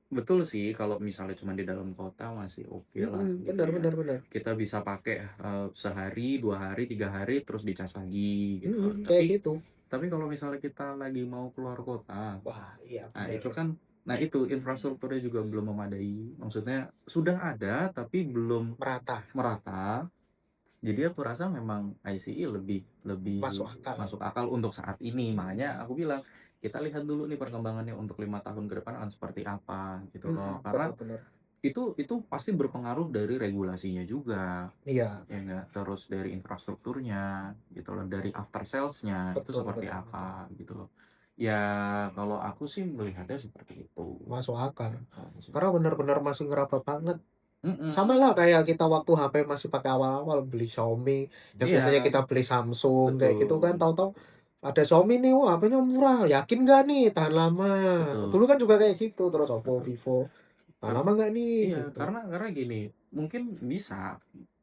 S2: Betul sih kalau misalnya cuma di dalam kota masih oke lah gitu ya.
S3: Benar.
S2: Kita bisa pakai sehari, 2 hari, 3 hari terus dicas lagi gitu.
S3: Kayak gitu.
S2: Tapi kalau misalnya kita lagi mau keluar kota,
S3: wah iya.
S2: nah itu kan, itu infrastrukturnya juga belum memadai. Maksudnya sudah ada tapi belum merata. Jadi aku rasa memang ICE lebih lebih
S3: Masuk akal.
S2: masuk akal untuk saat ini. Makanya aku bilang, kita lihat dulu nih perkembangannya untuk 5 tahun ke depan akan seperti apa gitu loh. Karena
S3: Benar-benar.
S2: itu pasti berpengaruh dari regulasinya juga,
S3: Iya,
S2: ya enggak? Terus dari infrastrukturnya gitu loh, dari after sales-nya itu
S3: betul
S2: seperti
S3: betul betul.
S2: apa gitu loh. Ya kalau aku sih melihatnya seperti itu.
S3: Masuk akal.
S2: Kalau aku sih.
S3: Karena benar-benar masih ngeraba banget.
S2: Mm-mm.
S3: Sama lah kayak kita waktu HP masih pakai awal-awal beli Xiaomi, yang biasanya
S2: Iya,
S3: kita beli Samsung kayak gitu kan,
S2: betul.
S3: tahu-tahu ada Xiaomi nih, wah HP-nya murah, yakin nggak nih tahan lama.
S2: Betul.
S3: Dulu kan juga kayak gitu, terus Oppo,
S2: Betul.
S3: Vivo, tahan
S2: Karena
S3: lama nggak nih
S2: iya,
S3: gitu.
S2: karena gini,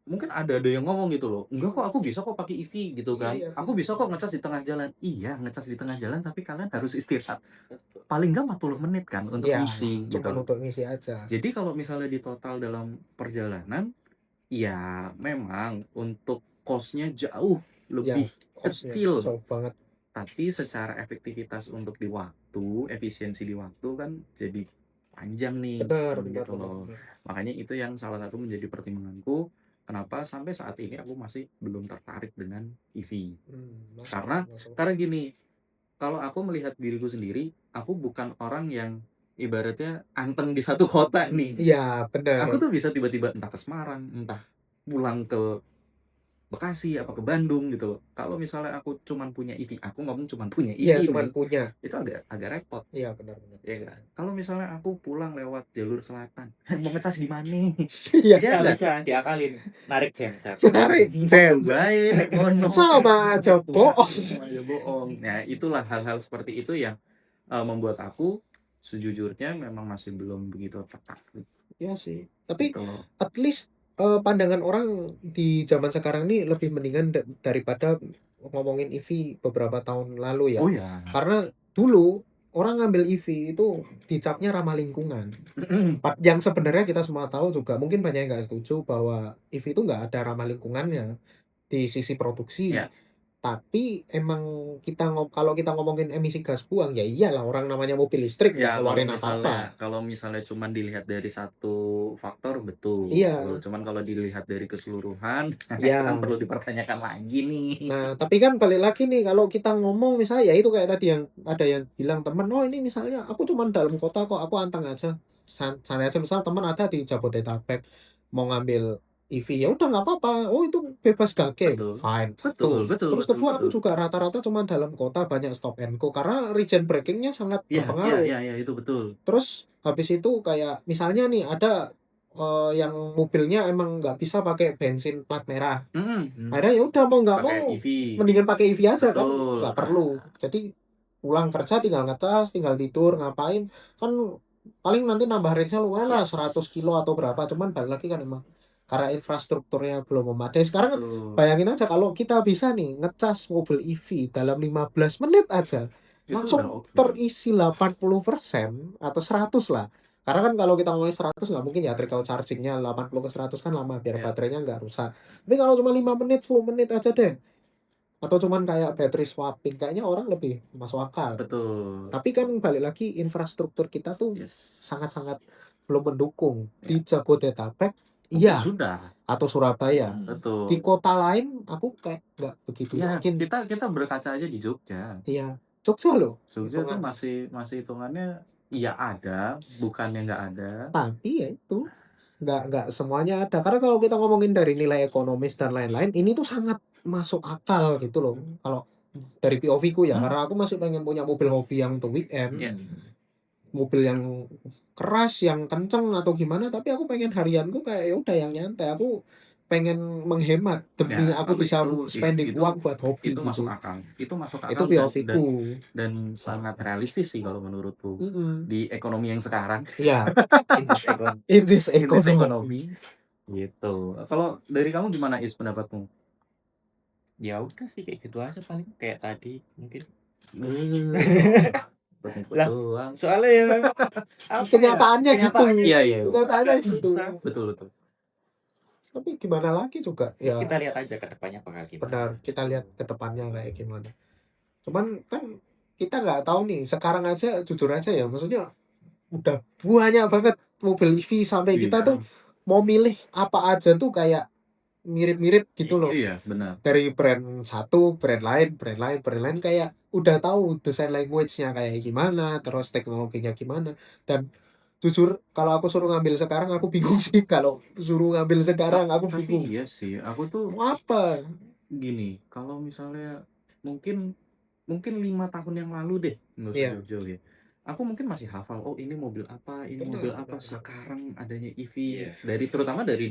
S2: mungkin ada yang ngomong gitu loh, enggak kok aku bisa kok pakai EV gitu kan,
S3: Iya,
S2: aku bisa kok ngecas di tengah jalan. Iya, ngecas di tengah jalan tapi kalian harus istirahat paling nggak 40 menit kan untuk
S3: iya,
S2: ngisi gitu
S3: cuman
S2: loh.
S3: untuk ngisi aja.
S2: Jadi kalau misalnya di total dalam perjalanan, ya memang untuk cost-nya jauh
S3: Ya,
S2: lebih
S3: cost-nya
S2: kecil,
S3: jauh banget.
S2: tapi secara efektivitas untuk di waktu, efisiensi di waktu kan jadi panjang nih
S3: Benar, benar,
S2: gitu
S3: benar,
S2: loh.
S3: benar.
S2: Makanya itu yang salah satu menjadi pertimbanganku kenapa sampai saat ini aku masih belum tertarik dengan EV.
S3: Masuk,
S2: Karena
S3: masuk.
S2: karena gini, kalau aku melihat diriku sendiri, aku bukan orang yang ibaratnya anteng di satu kota nih.
S3: Iya, benar.
S2: Aku tuh bisa tiba-tiba entah ke Semarang, entah pulang ke Bekasi apa ke Bandung gitu loh. Kalau misalnya aku cuman punya EV, aku ngomong cuman punya
S3: Iya,
S2: EV
S3: cuman
S2: nih,
S3: punya.
S2: itu agak repot,
S3: Iya, benar, benar.
S2: ya kan? Kalau misalnya aku pulang lewat jalur selatan, mau ngecas di mana?
S3: Iya,
S2: Iya nggak?
S4: Bisa diakalin, narik genset.
S3: menarik.
S2: Baik, ngono.
S3: Sama aja bohong.
S2: Sama aja bohong. Nah, itulah hal-hal seperti itu yang membuat aku sejujurnya memang masih belum begitu tertarik
S3: Iya sih. Tapi
S2: gitu loh.
S3: at least pandangan orang di zaman sekarang ini lebih mendingan daripada ngomongin EV beberapa tahun lalu ya.
S2: Oh ya.
S3: Karena dulu orang ngambil EV itu dicapnya ramah lingkungan. Yang sebenarnya kita semua tahu juga mungkin banyak yang nggak setuju bahwa EV itu nggak ada ramah lingkungannya di sisi produksi.
S2: Ya.
S3: Tapi emang kalau kita ngomongin emisi gas buang ya iyalah, orang namanya mobil listrik nggak
S2: Ya,
S3: ngeluarin apa-apa.
S2: kalau misalnya cuman dilihat dari satu faktor betul.
S3: Iya.
S2: Cuman kalau dilihat dari keseluruhan, itu
S3: Ya.
S2: kan perlu dipertanyakan lagi nih.
S3: Nah, tapi kan balik lagi nih, kalau kita ngomong misalnya ya itu kayak tadi yang ada yang bilang temen, oh ini misalnya aku cuman dalam kota kok, aku anteng aja, santai aja. Misal temen ada di Jabodetabek mau ngambil EV, ya udah nggak apa-apa. Oh itu bebas gage,
S2: Betul.
S3: fine.
S2: Betul,
S3: Satu.
S2: betul,
S3: Terus
S2: betul,
S3: kedua aku
S2: betul.
S3: juga rata-rata cuman dalam kota banyak stop and go karena regen brakingnya sangat berpengaruh.
S2: Iya, itu betul.
S3: Terus habis itu kayak misalnya nih ada yang mobilnya emang nggak bisa pakai bensin plat merah. Akhirnya ya udah mau nggak
S2: Pakai
S3: mau
S2: EV.
S3: mendingan pakai EV aja kan,
S2: Betul.
S3: nggak perlu. Jadi pulang kerja tinggal ngecas, tinggal tidur, ngapain kan paling nanti nambah range-nya lumayan lah,
S2: Yes.
S3: 100 kilo atau berapa. Cuman balik lagi kan emang karena infrastrukturnya belum memadai. Sekarang kan
S2: Betul.
S3: bayangin aja kalau kita bisa nih ngecas mobil EV dalam 15 menit aja
S2: Itu
S3: langsung
S2: udah oke.
S3: terisi 80% atau 100 lah. Karena kan kalau kita ngomongin 100 nggak mungkin ya, trickle chargingnya 80 ke 100 kan lama biar
S2: Iya.
S3: baterainya nggak rusak. Tapi kalau cuma 5 menit 10 menit aja deh, atau cuman kayak battery swapping, kayaknya orang lebih masuk akal.
S2: Betul.
S3: Tapi kan balik lagi infrastruktur kita tuh
S2: Yes.
S3: sangat-sangat belum mendukung. Di
S2: Ya.
S3: Jabodetabek
S2: Mungkin
S3: iya,
S2: sudah.
S3: atau Surabaya.
S2: Betul.
S3: Di kota lain aku kayak nggak begitu
S2: Ya,
S3: yakin.
S2: kita berkaca aja di Jogja.
S3: Iya, Jogja loh.
S2: Jogja tuh
S3: hitungannya.
S2: masih hitungannya iya ada, bukannya nggak ada.
S3: Tapi ya itu nggak semuanya ada. Karena kalau kita ngomongin dari nilai ekonomis dan lain-lain, ini tuh sangat masuk akal gitu loh. Kalau dari POV ku ya, karena aku masih pengen punya mobil hobi yang untuk weekend.
S2: Iya.
S3: Mobil yang keras, yang kenceng atau gimana, tapi aku pengen harianku kayak ya udah yang nyantai. Aku pengen menghemat demi
S2: Ya,
S3: aku
S2: kalau
S3: bisa
S2: itu
S3: spending uang buat hobi
S2: itu
S3: gitu.
S2: masuk akal. Itu masuk
S3: Itu
S2: akal
S3: POV ku.
S2: dan sangat realistis sih kalau menurutku. Di ekonomi yang sekarang.
S3: Iya,
S4: In this
S3: in this economy.
S2: ekonomi. Gitu. Kalau dari kamu gimana Is pendapatmu?
S4: Ya udah sih kayak gitu aja paling kayak tadi mungkin.
S2: Lah, doang.
S4: Soalnya ya
S3: Kenyataannya gitu.
S2: Iya.
S3: Kenyataannya gitu.
S2: Betul.
S3: Tapi gimana lagi juga ya.
S4: Kita lihat aja ke depannya bakal gimana.
S3: Benar, kita lihat ke depannya kayak gimana. Cuman kan kita nggak tahu nih, sekarang aja jujur aja ya, maksudnya udah banyak banget mobil EV sampai kita tuh mau milih apa aja tuh kayak mirip-mirip gitu loh.
S2: Iya, benar.
S3: Dari brand satu, brand lain kayak udah tahu desain language-nya kayak gimana, terus teknologinya gimana. Dan jujur kalau aku suruh ngambil sekarang aku bingung sih, kalau suruh ngambil sekarang aku
S2: Tapi
S3: bingung.
S2: iya sih, aku tuh
S3: Mau apa?
S2: gini, kalau misalnya mungkin 5 tahun yang lalu deh, nggak usah
S3: Iya.
S2: jauh-jauh ya. Aku mungkin masih hafal, oh ini mobil apa, ini
S3: Benar,
S2: mobil apa.
S3: benar.
S2: Sekarang adanya EV
S4: Iya.
S2: terutama dari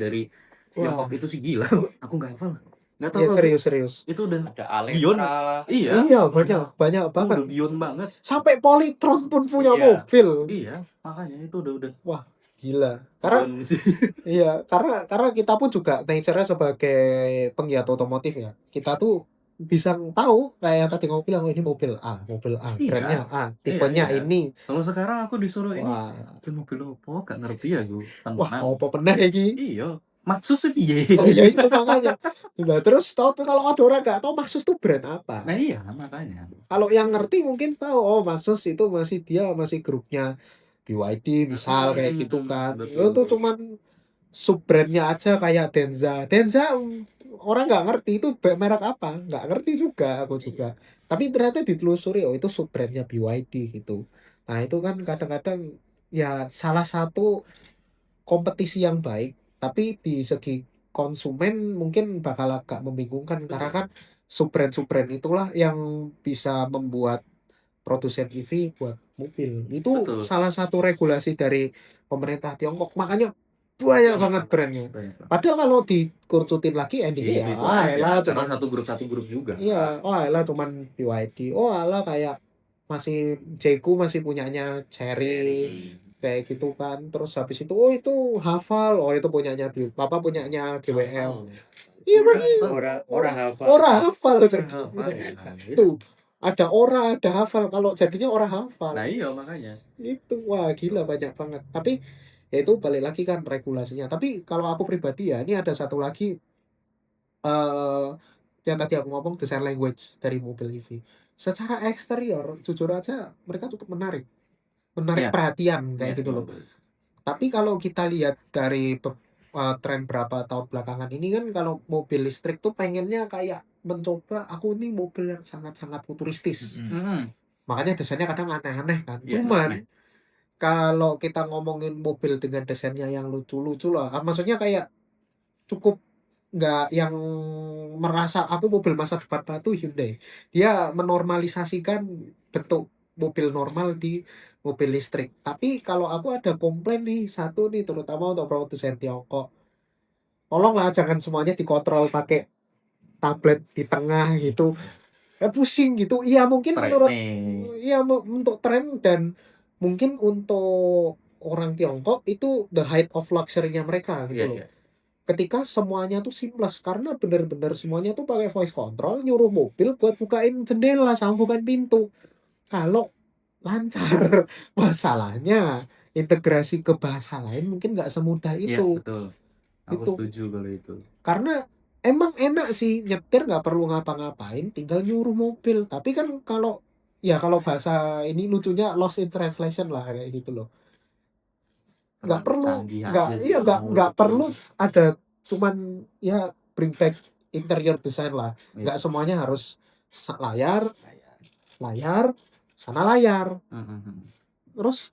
S3: Wah,
S2: Tiongkok itu sih gila. Aku nggak hafal. Nggak tahu
S3: ya
S2: aku.
S3: serius.
S2: Itu udah
S4: Ada
S2: beyond.
S4: Alextra lah.
S2: Iya.
S3: Iya, banyak
S2: Itu
S3: banget.
S2: udah beyond banget.
S3: Sampai Polytron pun punya
S4: Iya.
S3: mobil.
S2: Iya, makanya itu udah
S3: Wah, gila. Karena
S2: beyond sih.
S3: iya, karena kita pun juga nature-nya sebagai penggiat otomotif ya. Kita tuh bisa tahu kayak yang tadi kamu bilang, oh, ini mobil A,
S2: Iya.
S3: brandnya A, tipenya
S2: Iya.
S3: ini.
S2: Kalau sekarang aku disuruh ini
S3: Wah,
S2: mobil apa? Gak ngerti ya gue.
S3: wah, apa pernah iki?
S2: Iya. Maksud piye?
S3: Oh iya itu makanya. Nah, terus tahu tuh kalau ada orang nggak tahu Maxus tuh brand apa.
S2: Nah iya makanya.
S3: Kalau yang ngerti mungkin tahu, oh Maxus itu masih grupnya BYD misal kayak gitu kan.
S2: Betul.
S3: Itu cuman sub-brandnya aja kayak Denza. Orang nggak ngerti itu merek apa, nggak ngerti juga aku juga. Tapi ternyata ditelusuri, oh itu sub-brandnya BYD gitu. Nah itu kan kadang-kadang ya salah satu kompetisi yang baik, tapi di segi konsumen mungkin bakal agak membingungkan karena kan sub-brand itulah yang bisa membuat produsen EV buat mobil. Itu
S2: Betul.
S3: salah satu regulasi dari pemerintah Tiongkok. Makanya banyak banget brandnya. Padahal kalau dikerucutin lagi endingnya ya,
S2: itu aja.
S3: elah
S2: Karena
S3: cuman
S2: satu grup juga.
S3: iya, elah cuman BYD. Elah kayak masih Jeku masih punyanya Cherry kayak gitu kan. Terus habis itu itu hafal, itu punyanya punyanya GWM. Iya makanya
S4: Orang hafal.
S3: orang hafal jadi.
S2: Hafal, ya.
S3: Tuh ada hafal, kalau jadinya orang hafal.
S2: Nah iya makanya.
S3: Itu wah gila banyak banget. Tapi ya itu balik lagi kan regulasinya. Tapi kalau aku pribadi ya, ini ada satu lagi yang tadi aku ngomong design language dari mobil EV. Secara eksterior jujur aja mereka cukup menarik
S2: Iya.
S3: perhatian kayak
S2: Iya,
S3: gitu loh. Tapi kalau kita lihat dari tren berapa tahun belakangan ini kan, kalau mobil listrik tuh pengennya kayak mencoba, aku ini mobil yang sangat-sangat futuristis. Makanya desainnya kadang aneh-aneh kan.
S2: Iya,
S3: Cuman
S2: aneh.
S3: kalau kita ngomongin mobil dengan desainnya yang lucu-lucu lah, maksudnya kayak cukup nggak yang merasa apa mobil masa depan batu Hyundai. Dia menormalisasikan bentuk mobil normal di mobil listrik. Tapi kalau aku ada komplain nih satu nih, terutama untuk produsen Tiongkok. Tolonglah jangan semuanya dikontrol pakai tablet di tengah gitu. Pusing gitu. Iya mungkin menurut untuk tren dan mungkin untuk orang Tiongkok itu the height of luxury-nya mereka gitu loh. Ketika semuanya tuh seamless, karena benar-benar semuanya tuh pakai voice control, nyuruh mobil buat bukain jendela sama bukain pintu. Kalau lancar, masalahnya integrasi ke bahasa lain mungkin nggak semudah
S2: Iya,
S3: itu.
S2: betul. Aku setuju kalau itu.
S3: Karena emang enak sih nyetir nggak perlu ngapa-ngapain, tinggal nyuruh mobil. Tapi kan kalau bahasa ini lucunya lost in translation lah kayak gitu loh. Nggak perlu, nggak perlu ada cuman ya bring back interior design lah. Nggak semuanya harus layar, sana layar. Terus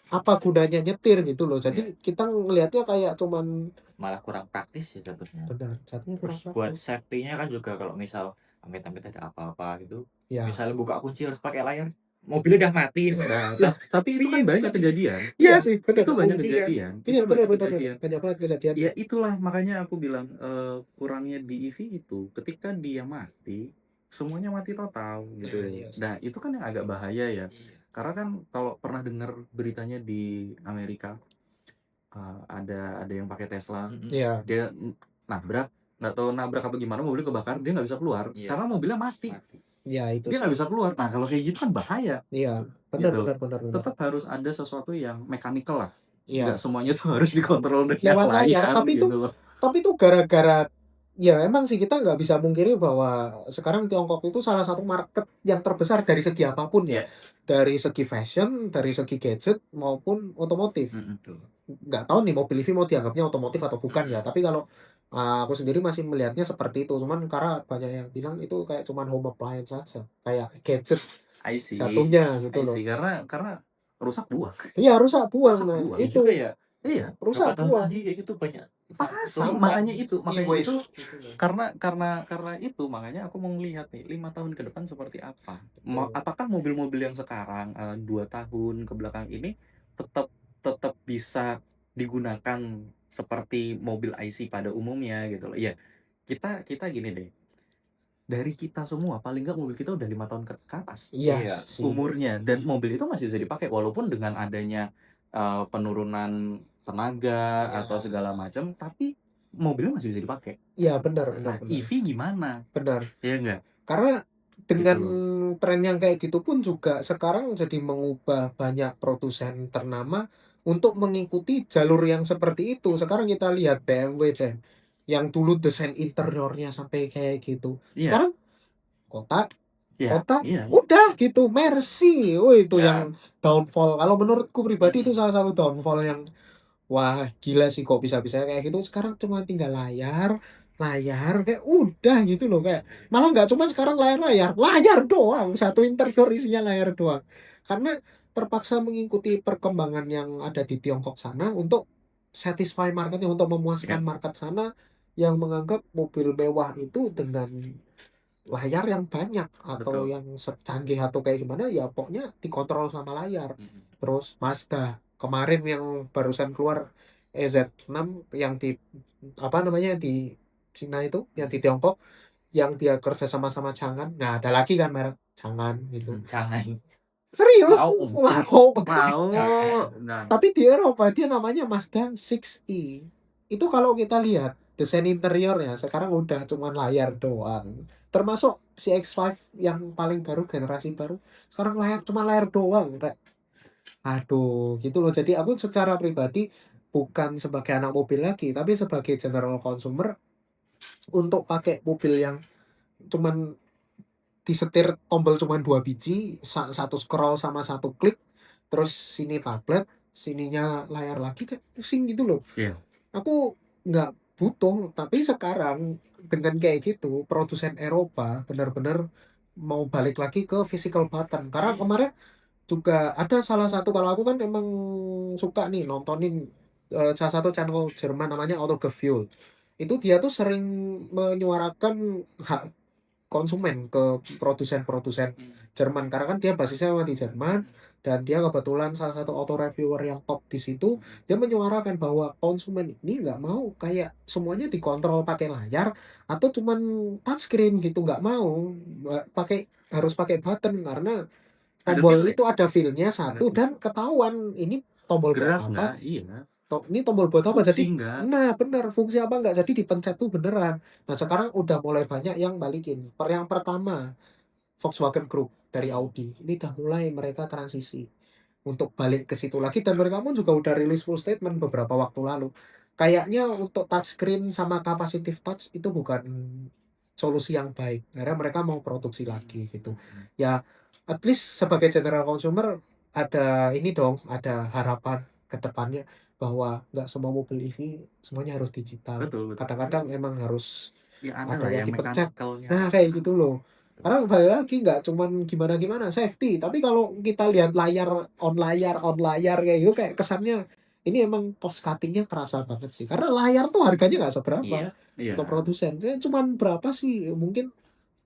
S3: apa gunanya nyetir gitu loh. Jadi kita ngelihatnya kayak cuman
S4: malah kurang praktis ya jatuhnya.
S3: benar, jatuhnya kurang
S4: Terus buat safety-nya kan juga kalau misal amit-amit ada apa-apa gitu,
S3: ya.
S4: misal buka kunci harus pakai layar, mobilnya udah mati.
S2: Nah, tapi itu kan banyak kejadian.
S3: Iya sih, benar.
S2: Itu banyak kejadian.
S3: Benar. Banyak banget kejadian.
S2: Ya itulah makanya aku bilang kurangnya di EV itu ketika dia mati, semuanya mati total gitu.
S3: Iya,
S2: Nah, itu kan yang agak bahaya ya. Karena kan kalau pernah dengar beritanya di Amerika, ada yang pakai Tesla, dia nabrak, nggak tahu nabrak apa gimana, mobilnya kebakar, dia nggak bisa keluar karena mobilnya mati.
S3: Ya itu
S2: dia nggak bisa keluar. Nah kalau kayak gitu kan bahaya.
S3: Iya, benar.
S2: Tetap harus ada sesuatu yang mekanikal lah.
S3: Iya.
S2: Nggak semuanya tuh harus dikontrol
S3: lewat layar. Tapi itu gara-gara ya emang sih kita nggak bisa mungkiri bahwa sekarang Tiongkok itu salah satu market yang terbesar dari segi apapun ya. Dari segi fashion, dari segi gadget maupun otomotif. Nggak tahu nih mobil EV mau dianggapnya otomotif atau bukan ya. Tapi kalau Aku sendiri masih melihatnya seperti itu, cuman karena banyak yang bilang itu kayak cuman home appliance saja, kayak gadget
S2: I see,
S3: jatuhnya gitu
S2: I
S3: loh.
S2: see. Karena rusak buang,
S3: Iya, rusak buang,
S2: rusak
S3: nah
S2: buang.
S4: Iya
S3: itu,
S4: juga ya.
S2: Iya,
S4: Berapa
S3: rusak
S4: tahun
S3: buang.
S4: lagi kayak gitu banyak
S2: pasti.
S3: Sampah,
S2: Makanya itu
S3: e-waste gitu loh.
S2: karena itu makanya aku mau melihat nih 5 tahun ke depan seperti apa.
S3: Betul.
S2: Apakah mobil-mobil yang sekarang 2 tahun ke belakang ini tetap tetap bisa digunakan seperti mobil IC pada umumnya gitu loh. Ya, kita gini deh. Dari kita semua paling nggak mobil kita udah 5 tahun ke atas
S3: Iya
S4: Iya.
S3: sih.
S2: umurnya, dan mobil itu masih bisa dipakai walaupun dengan adanya penurunan tenaga atau
S3: Iya.
S2: segala macam, tapi mobilnya masih bisa dipakai.
S3: Iya, benar
S2: Nah,
S3: benar.
S2: EV gimana?
S3: Benar.
S2: Ya enggak?
S3: Karena
S2: Gitu
S3: dengan
S2: loh.
S3: tren yang kayak gitu pun juga sekarang jadi mengubah banyak produsen ternama untuk mengikuti jalur yang seperti itu. Sekarang kita lihat BMW deh, yang dulu desain interiornya sampai kayak gitu.
S2: Iya,
S3: Sekarang kotak,
S2: iya,
S3: kotak,
S2: iya.
S3: udah gitu. Mercy, oh itu
S4: Ya.
S3: yang downfall. Kalau menurutku pribadi itu
S4: Mm-mm.
S3: salah satu downfall yang wah gila sih, kok bisa-bisa kayak gitu. Sekarang cuma tinggal layar, layar kayak udah gitu loh, kayak malah nggak cuma sekarang layar doang, satu interior isinya layar doang. Karena terpaksa mengikuti perkembangan yang ada di Tiongkok sana untuk satisfy marketnya, untuk memuaskan
S2: Iya,
S3: market sana yang menganggap mobil mewah itu dengan layar yang banyak atau
S2: betul.
S3: yang canggih atau kayak gimana, ya pokoknya dikontrol sama layar.
S2: Mm-mm.
S3: Terus Mazda kemarin yang barusan keluar EZ6 yang di apa namanya di Cina itu, yang di Tiongkok, yang dia kerja sama Changan. Nah, ada lagi kan merek Changan gitu.
S4: Jangan.
S3: Serius?
S2: Mau,
S3: Wow.
S2: mau. Nah,
S3: Tapi di Eropa dia namanya Mazda 6e. Itu kalau kita lihat desain interiornya sekarang udah cuman layar doang. Termasuk CX-5 yang paling baru, generasi baru, sekarang cuma layar doang. Kayak aduh, gitu loh. Jadi aku secara pribadi bukan sebagai anak mobil lagi, tapi sebagai general consumer, untuk pakai mobil yang cuman disetir tombol cuman 2 biji, satu scroll sama satu klik, terus sini tablet, sininya layar lagi, kayak pusing gitu loh.
S2: iya,
S3: Aku nggak butuh, tapi sekarang dengan kayak gitu, produsen Eropa benar-benar mau balik lagi ke physical button. Karena kemarin juga ada salah satu, kalau aku kan emang suka nih nontonin salah satu channel Jerman namanya Autogefühl. Itu dia tuh sering menyuarakan hak konsumen ke produsen-produsen Jerman, karena kan dia basisnya memang di Jerman, dan dia kebetulan salah satu auto reviewer yang top di situ. Dia menyuarakan bahwa konsumen ini nggak mau kayak semuanya dikontrol pakai layar atau cuman touchscreen gitu, nggak mau pakai, harus pakai button, karena
S2: ada
S3: tombol
S2: feel ya?
S3: itu ada feel-nya
S2: Ada
S3: satu,
S2: feel.
S3: dan ketahuan ini tombol buat
S2: Gerak
S3: apa,
S2: nggak? Iya.
S3: ini tombol buat apa.
S2: Fungsi
S3: Jadi
S2: nggak?
S3: nah bener, fungsi apa enggak, jadi dipencet tuh beneran. Nah sekarang udah mulai banyak yang balikin. Yang pertama Volkswagen Group dari Audi, ini udah mulai mereka transisi untuk balik ke situ lagi, dan mereka pun juga udah rilis full statement beberapa waktu lalu. Kayaknya untuk touchscreen sama capacitive touch itu bukan solusi yang baik, karena mereka mau produksi lagi gitu. Ya, at least sebagai general consumer ada ini dong, ada harapan ke depannya bahwa nggak semua mobil EV semuanya harus digital.
S2: Betul, betul.
S3: Kadang-kadang emang harus
S2: Ya ada
S3: ada
S2: lah
S3: yang
S2: yang
S3: dipencet.
S2: mechanical-nya.
S3: Nah, kayak gitu loh. Karena balik lagi nggak cuman gimana-gimana safety, tapi kalau kita lihat layar kayak gitu, kayak kesannya ini emang cost cutting-nya kerasa banget sih. Karena layar tuh harganya nggak seberapa
S4: Iya.
S2: Iya.
S3: untuk produsen. Ya, cuman berapa sih? Mungkin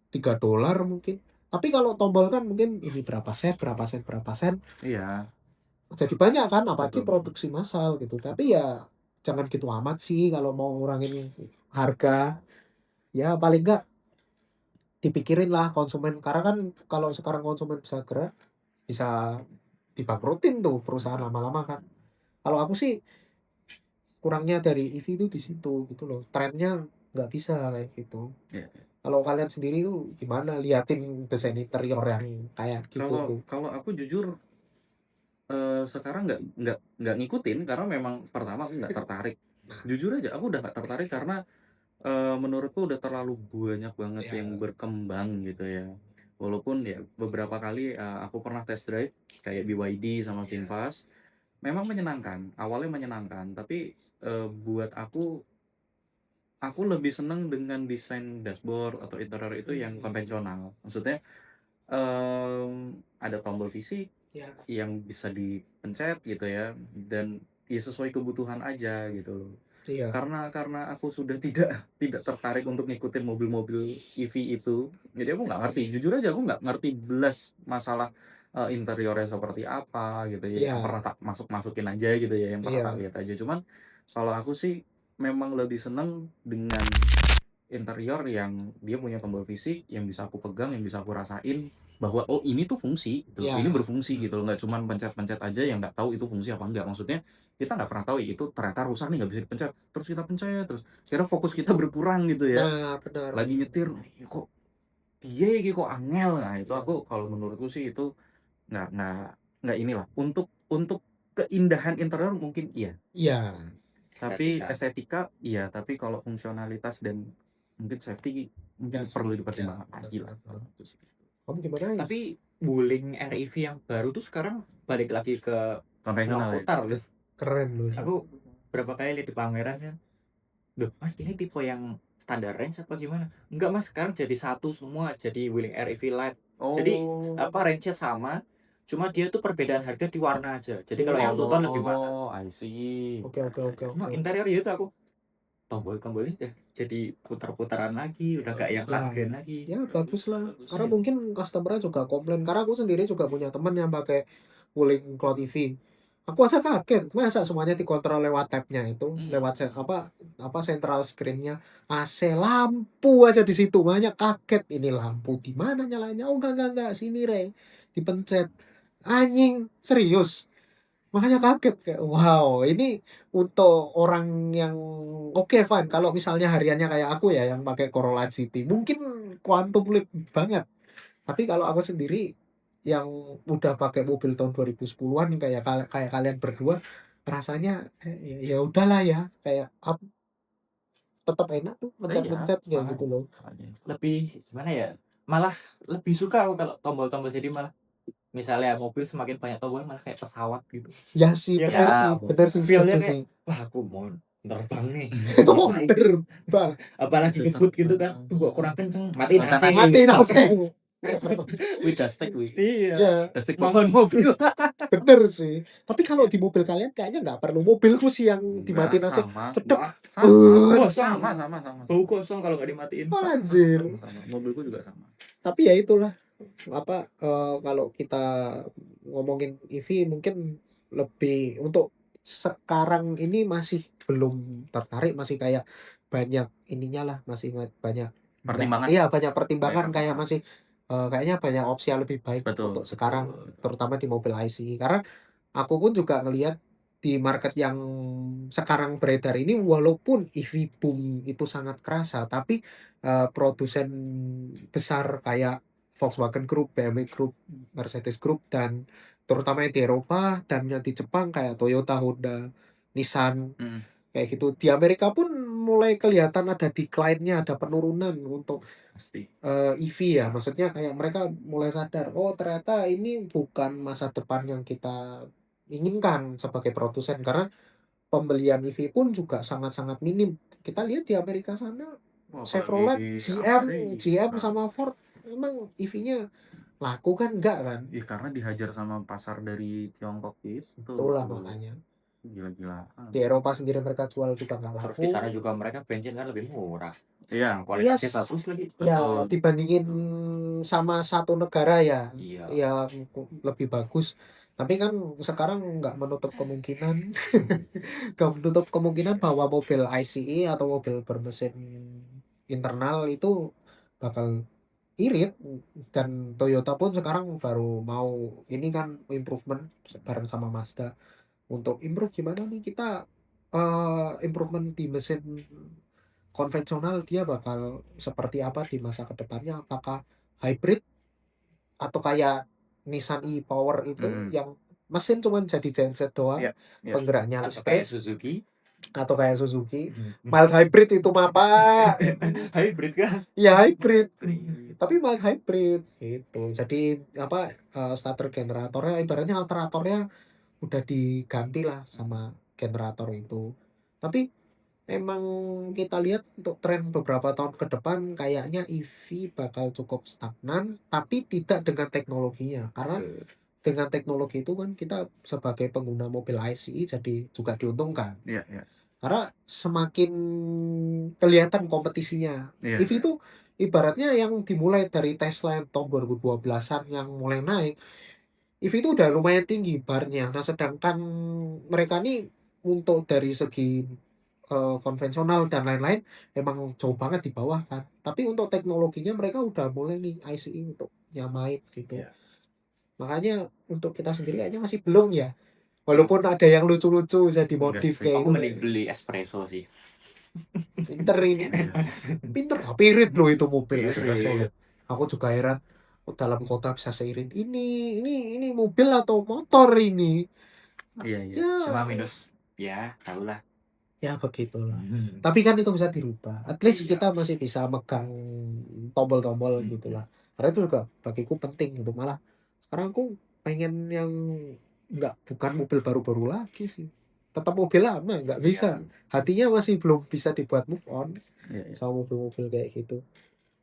S3: $3 mungkin. Tapi kalau tombol kan mungkin ini berapa sen, berapa sen, berapa sen.
S2: Iya,
S3: Jadi banyak kan, apalagi
S2: betul.
S3: produksi massal gitu. Tapi ya jangan gitu amat sih kalau mau ngurangin harga. Ya paling nggak dipikirin lah konsumen, karena kan kalau sekarang konsumen bisa gerak, bisa dibangkrutin tuh perusahaan lama-lama kan. Kalau aku sih kurangnya dari EV itu di situ gitu loh, trennya nggak bisa kayak gitu.
S2: Iya.
S3: Kalau kalian sendiri tuh gimana liatin desain interior yang kayak gitu
S2: Kalau
S3: tuh?
S2: kalau aku jujur sekarang nggak ngikutin karena memang pertama aku nggak tertarik. Jujur aja aku udah nggak tertarik karena menurutku udah terlalu banyak banget
S3: Ya,
S2: yang berkembang gitu ya. Walaupun ya beberapa kali aku pernah test drive kayak BYD sama
S3: ya,
S2: VinFast, memang menyenangkan, awalnya menyenangkan, tapi buat aku aku lebih seneng dengan desain dashboard atau interior itu yang konvensional. Maksudnya ada tombol fisik
S3: Ya.
S2: yang bisa dipencet gitu ya, dan ya sesuai kebutuhan aja gitu loh.
S3: Iya.
S2: Karena aku sudah tidak tertarik untuk ngikutin mobil-mobil EV itu, jadi aku nggak ngerti. Jujur aja aku nggak ngerti belas masalah interiornya seperti apa gitu ya. Yang
S3: Iya.
S2: pernah tak masukin aja gitu ya, yang pernah tak
S3: Iya.
S2: lihat aja. Cuman kalau aku sih memang lebih seneng dengan interior yang dia punya tombol fisik yang bisa aku pegang, yang bisa aku rasain bahwa oh ini tuh fungsi gitu, ini
S3: Iya.
S2: berfungsi gitu loh, nggak cuman pencet-pencet aja yang nggak tahu itu fungsi apa enggak. Maksudnya kita nggak pernah tahu itu ternyata rusak nih, nggak bisa dipencet, terus kita pencet terus kira fokus kita berkurang gitu ya,
S3: Nah, benar.
S2: lagi nyetir kok piye iki kok angel. Nah itu
S3: Iya.
S2: aku kalau menurutku sih itu nggak inilah untuk keindahan interior mungkin iya,
S3: Iya.
S2: tapi
S4: Estetika.
S2: estetika iya, tapi kalau fungsionalitas dan mungkin safety
S3: Ya
S2: mungkin
S3: sih.
S2: perlu
S3: Ya,
S2: dipertimbangkan lagi lah.
S3: benar. Kamu gimana, Is?
S4: Tapi Wuling REV yang baru tuh sekarang balik lagi ke
S2: Konvensional ya.
S4: putar loh.
S3: Keren loh.
S4: Aku berapa kali lihat di pameran kan. Loh, Mas ini tipe yang standar range apa gimana? Enggak Mas, sekarang jadi satu semua, jadi Wuling REV Lite. Jadi apa range-nya sama, cuma dia tuh perbedaan harga di warna aja. Jadi kalau yang Tuton lebih mahal.
S2: Oh, I see.
S3: Oke.
S4: Cuma interior itu aku tombol-tombolnya jadi putar-putaran lagi, udah gak yang last gen lagi.
S3: Ya bagus lah. Karena mungkin customer juga komplain. Karena aku sendiri juga punya teman yang pakai Wuling Cloud EV. Aku aja kaget, masa semuanya dikontrol lewat tab-nya itu, lewat apa central screen-nya, AC, lampu aja di situ, banyak kaget. Ini lampu di mana nyalanya? Oh enggak, sini Re, dipencet. Anjing, serius. Makanya kaget kayak wow, ini untuk orang yang oke fine kalau misalnya hariannya kayak aku ya yang pakai Corolla GT mungkin quantum leap banget. Tapi kalau aku sendiri yang udah pakai mobil tahun 2010-an kayak kayak kalian berdua rasanya ya udahlah ya kayak tetap enak tuh mencet-mencet kayak gitu loh.
S4: Lebih gimana ya? Malah lebih suka aku kalau tombol-tombol jadi malah misalnya mobil semakin banyak tombol malah kayak pesawat gitu.
S3: Ya sih,
S4: Ya
S3: benar sih,
S4: feel-nya
S3: setuju
S4: kayak
S3: sih.
S4: wah aku mau terbang nih.
S3: Oh, terbang.
S4: Apalagi ngebut gitu kan. Tuh kok kurang kenceng, matiin AC.
S3: Matiin AC.
S2: Wih, dastek wih.
S4: Iya.
S3: Ya,
S2: Dastek
S4: Mohon mobil.
S3: bener sih. Tapi kalau di mobil kalian kayaknya nggak perlu, mobilku sih yang dimatiin AC.
S2: Sama.
S3: Cedek.
S2: Sama.
S4: Bau kosong kalau nggak dimatiin.
S3: Anjir.
S2: Sama. Mobilku juga sama.
S3: Tapi ya itulah apa kalau kita ngomongin EV mungkin lebih untuk sekarang ini masih belum tertarik, masih kayak banyak ininya lah, masih banyak
S2: Pertimbangan.
S3: iya banyak pertimbangan
S2: Banyak
S3: kayak masih kayaknya banyak opsi yang lebih baik untuk sekarang terutama di mobil ICE. Karena aku pun juga ngelihat di market yang sekarang beredar ini walaupun EV boom itu sangat kerasa tapi produsen besar kayak Volkswagen Group, BMW Group, Mercedes Group dan terutama yang di Eropa dan yang di Jepang kayak Toyota, Honda, Nissan kayak gitu. Di Amerika pun mulai kelihatan ada decline-nya, ada penurunan untuk
S2: Pasti.
S3: EV ya. Maksudnya kayak mereka mulai sadar, oh ternyata ini bukan masa depan yang kita inginkan sebagai produsen karena pembelian EV pun juga sangat-sangat minim. Kita lihat di Amerika sana Chevrolet, GM sama Ford emang EV-nya laku kan enggak kan?
S2: Iya, karena dihajar sama pasar dari Tiongkok itu.
S3: Itulah makanya.
S2: Gila-gila.
S3: Di Eropa sendiri mereka jual juga nggak laku.
S4: Terus di sana juga mereka bensin kan lebih murah.
S2: Iya,
S4: kualitasnya bagus lagi.
S3: Ya, dibandingin sama satu negara ya.
S4: Iya.
S3: Ya lebih bagus. Tapi kan sekarang nggak menutup kemungkinan bahwa mobil ICE atau mobil bermesin internal itu bakal irit dan Toyota pun sekarang baru mau ini kan improvement bareng sama Mazda untuk improve gimana nih kita improvement di mesin konvensional dia bakal seperti apa di masa kedepannya, apakah hybrid atau kayak Nissan e-Power itu yang mesin cuman jadi genset doang, penggeraknya listrik, atau kayak Suzuki mild hybrid itu mah Pak.
S4: Hybrid kan?
S3: Ya hybrid, tapi mild hybrid itu jadi apa starter generatornya ibaratnya alteratornya udah diganti lah sama generator itu. Tapi emang kita lihat untuk tren beberapa tahun ke depan kayaknya EV bakal cukup stagnan, tapi tidak dengan teknologinya. Karena dengan teknologi itu kan kita sebagai pengguna mobil ICE jadi juga diuntungkan.
S2: Iya, iya.
S3: Karena semakin kelihatan kompetisinya.
S2: Iya,
S3: EV
S2: iya.
S3: itu ibaratnya yang dimulai dari Tesla yang tahun 2012-an yang mulai naik. EV itu udah lumayan tinggi barnya. Nah, sedangkan mereka nih untuk dari segi konvensional dan lain-lain emang jauh banget di bawah kan. Tapi untuk teknologinya mereka udah mulai nih ICE untuk nyamain gitu.
S2: Iya.
S3: Makanya untuk kita sendiri kayaknya masih belum ya. Walaupun ada yang lucu-lucu jadi
S2: Enggak
S3: modif
S2: sih.
S3: kayak
S4: Aku
S3: itu
S4: mending beli espresso sih.
S3: pinter ini.
S2: Iya.
S3: Pinter tapi irit loh itu mobil
S4: Irit.
S3: espresso loh. Aku juga heran dalam kota bisa seirit ini mobil atau motor ini.
S2: Iya, iya.
S3: Ya,
S4: Cuma minus ya, tahulah.
S3: ya begitulah. Tapi kan itu bisa dirubah. At least
S4: Iya.
S3: kita masih bisa megang tombol-tombol
S2: Hmm.
S3: gitulah. Karena itu juga bagiku penting gitu. Malah sekarang aku pengen yang bukan mobil baru-baru lagi sih. Tetap mobil lama nggak bisa. Hatinya masih belum bisa dibuat move on
S2: Iya, iya.
S3: sama mobil-mobil kayak gitu.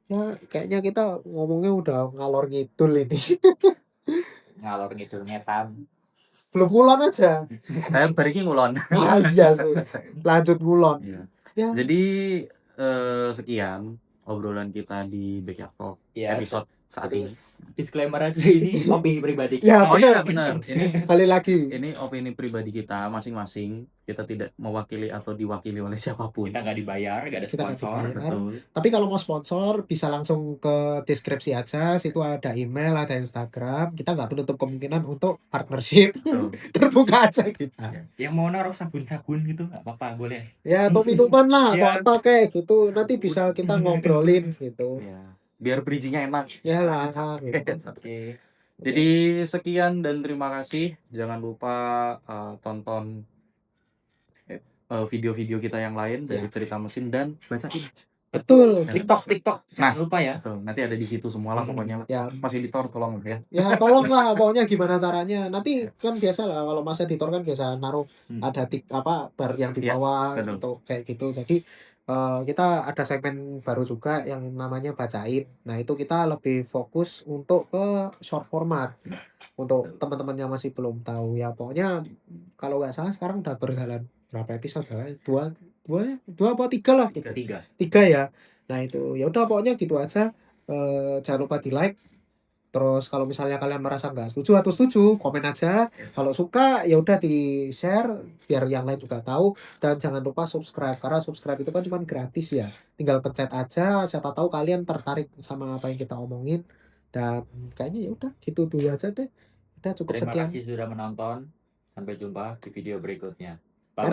S3: Ya kayaknya kita ngomongnya udah ngalor ngidul ini.
S4: Ngalor ngidul ngetan.
S3: Belum ngulon aja.
S2: Saya bari iki ngulon.
S3: Ah iya sih. Lanjut ngulon.
S2: Iya.
S3: Ya.
S2: Jadi sekian obrolan kita di Backyard Talk
S4: Ya,
S2: episode saat ini.
S4: terus disclaimer aja ini opini pribadi kita.
S3: Ya,
S2: Oh iya
S3: benar.
S2: benar.
S3: Kali lagi.
S2: Ini opini pribadi kita masing-masing. Kita tidak mewakili atau diwakili oleh siapapun.
S4: Kita nggak dibayar, nggak ada
S3: Kita nggak
S4: sponsor.
S3: dibayar.
S2: Betul.
S3: Tapi kalau mau sponsor bisa langsung ke deskripsi aja. Situ ada email, ada Instagram. Kita nggak menutup kemungkinan untuk partnership.
S2: Betul.
S3: Terbuka aja kita.
S4: Yang mau naruh sabun-sabun gitu nggak apa-apa, boleh.
S3: Ya atau minuman lah atau
S4: Ya.
S3: apa kayak gitu. Nanti bisa kita ngobrolin gitu.
S2: Ya. Biar bridging-nya enak.
S3: Ya lah gitu.
S4: Oke.
S2: Jadi sekian dan terima kasih. Jangan lupa tonton video-video kita yang lain dari cerita mesin dan bacain.
S3: Betul.
S4: TikTok jangan lupa ya.
S2: Betul. Nanti ada di situ semua lah pokoknya.
S3: Ya.
S2: Mas editor tolong ya.
S3: Ya tolong lah pokoknya gimana caranya. Nanti kan biasa lah kalau Mas editor kan biasa naruh ada bar yang di
S2: Iya,
S3: bawah
S2: betul.
S3: untuk kayak gitu. Jadi kita ada segmen baru juga yang namanya bacain. Nah, itu kita lebih fokus untuk ke short format. Untuk teman-teman yang masih belum tahu ya pokoknya kalau nggak salah sekarang udah berjalan berapa episode ya? Dua apa tiga lah? Tiga ya. Nah, itu ya udah pokoknya gitu aja. Jangan lupa di like. Terus kalau misalnya kalian merasa nggak setuju atau setuju, komen aja.
S2: Yes.
S3: Kalau suka ya udah di share biar yang lain juga tahu. Dan jangan lupa subscribe karena subscribe itu kan cuma gratis ya. Tinggal pencet aja. Siapa tahu kalian tertarik sama apa yang kita omongin. Dan kayaknya ya udah gitu dulu aja deh. Udah cukup
S4: Terima
S3: sekian.
S4: kasih sudah menonton. Sampai jumpa di video berikutnya.
S3: Bye.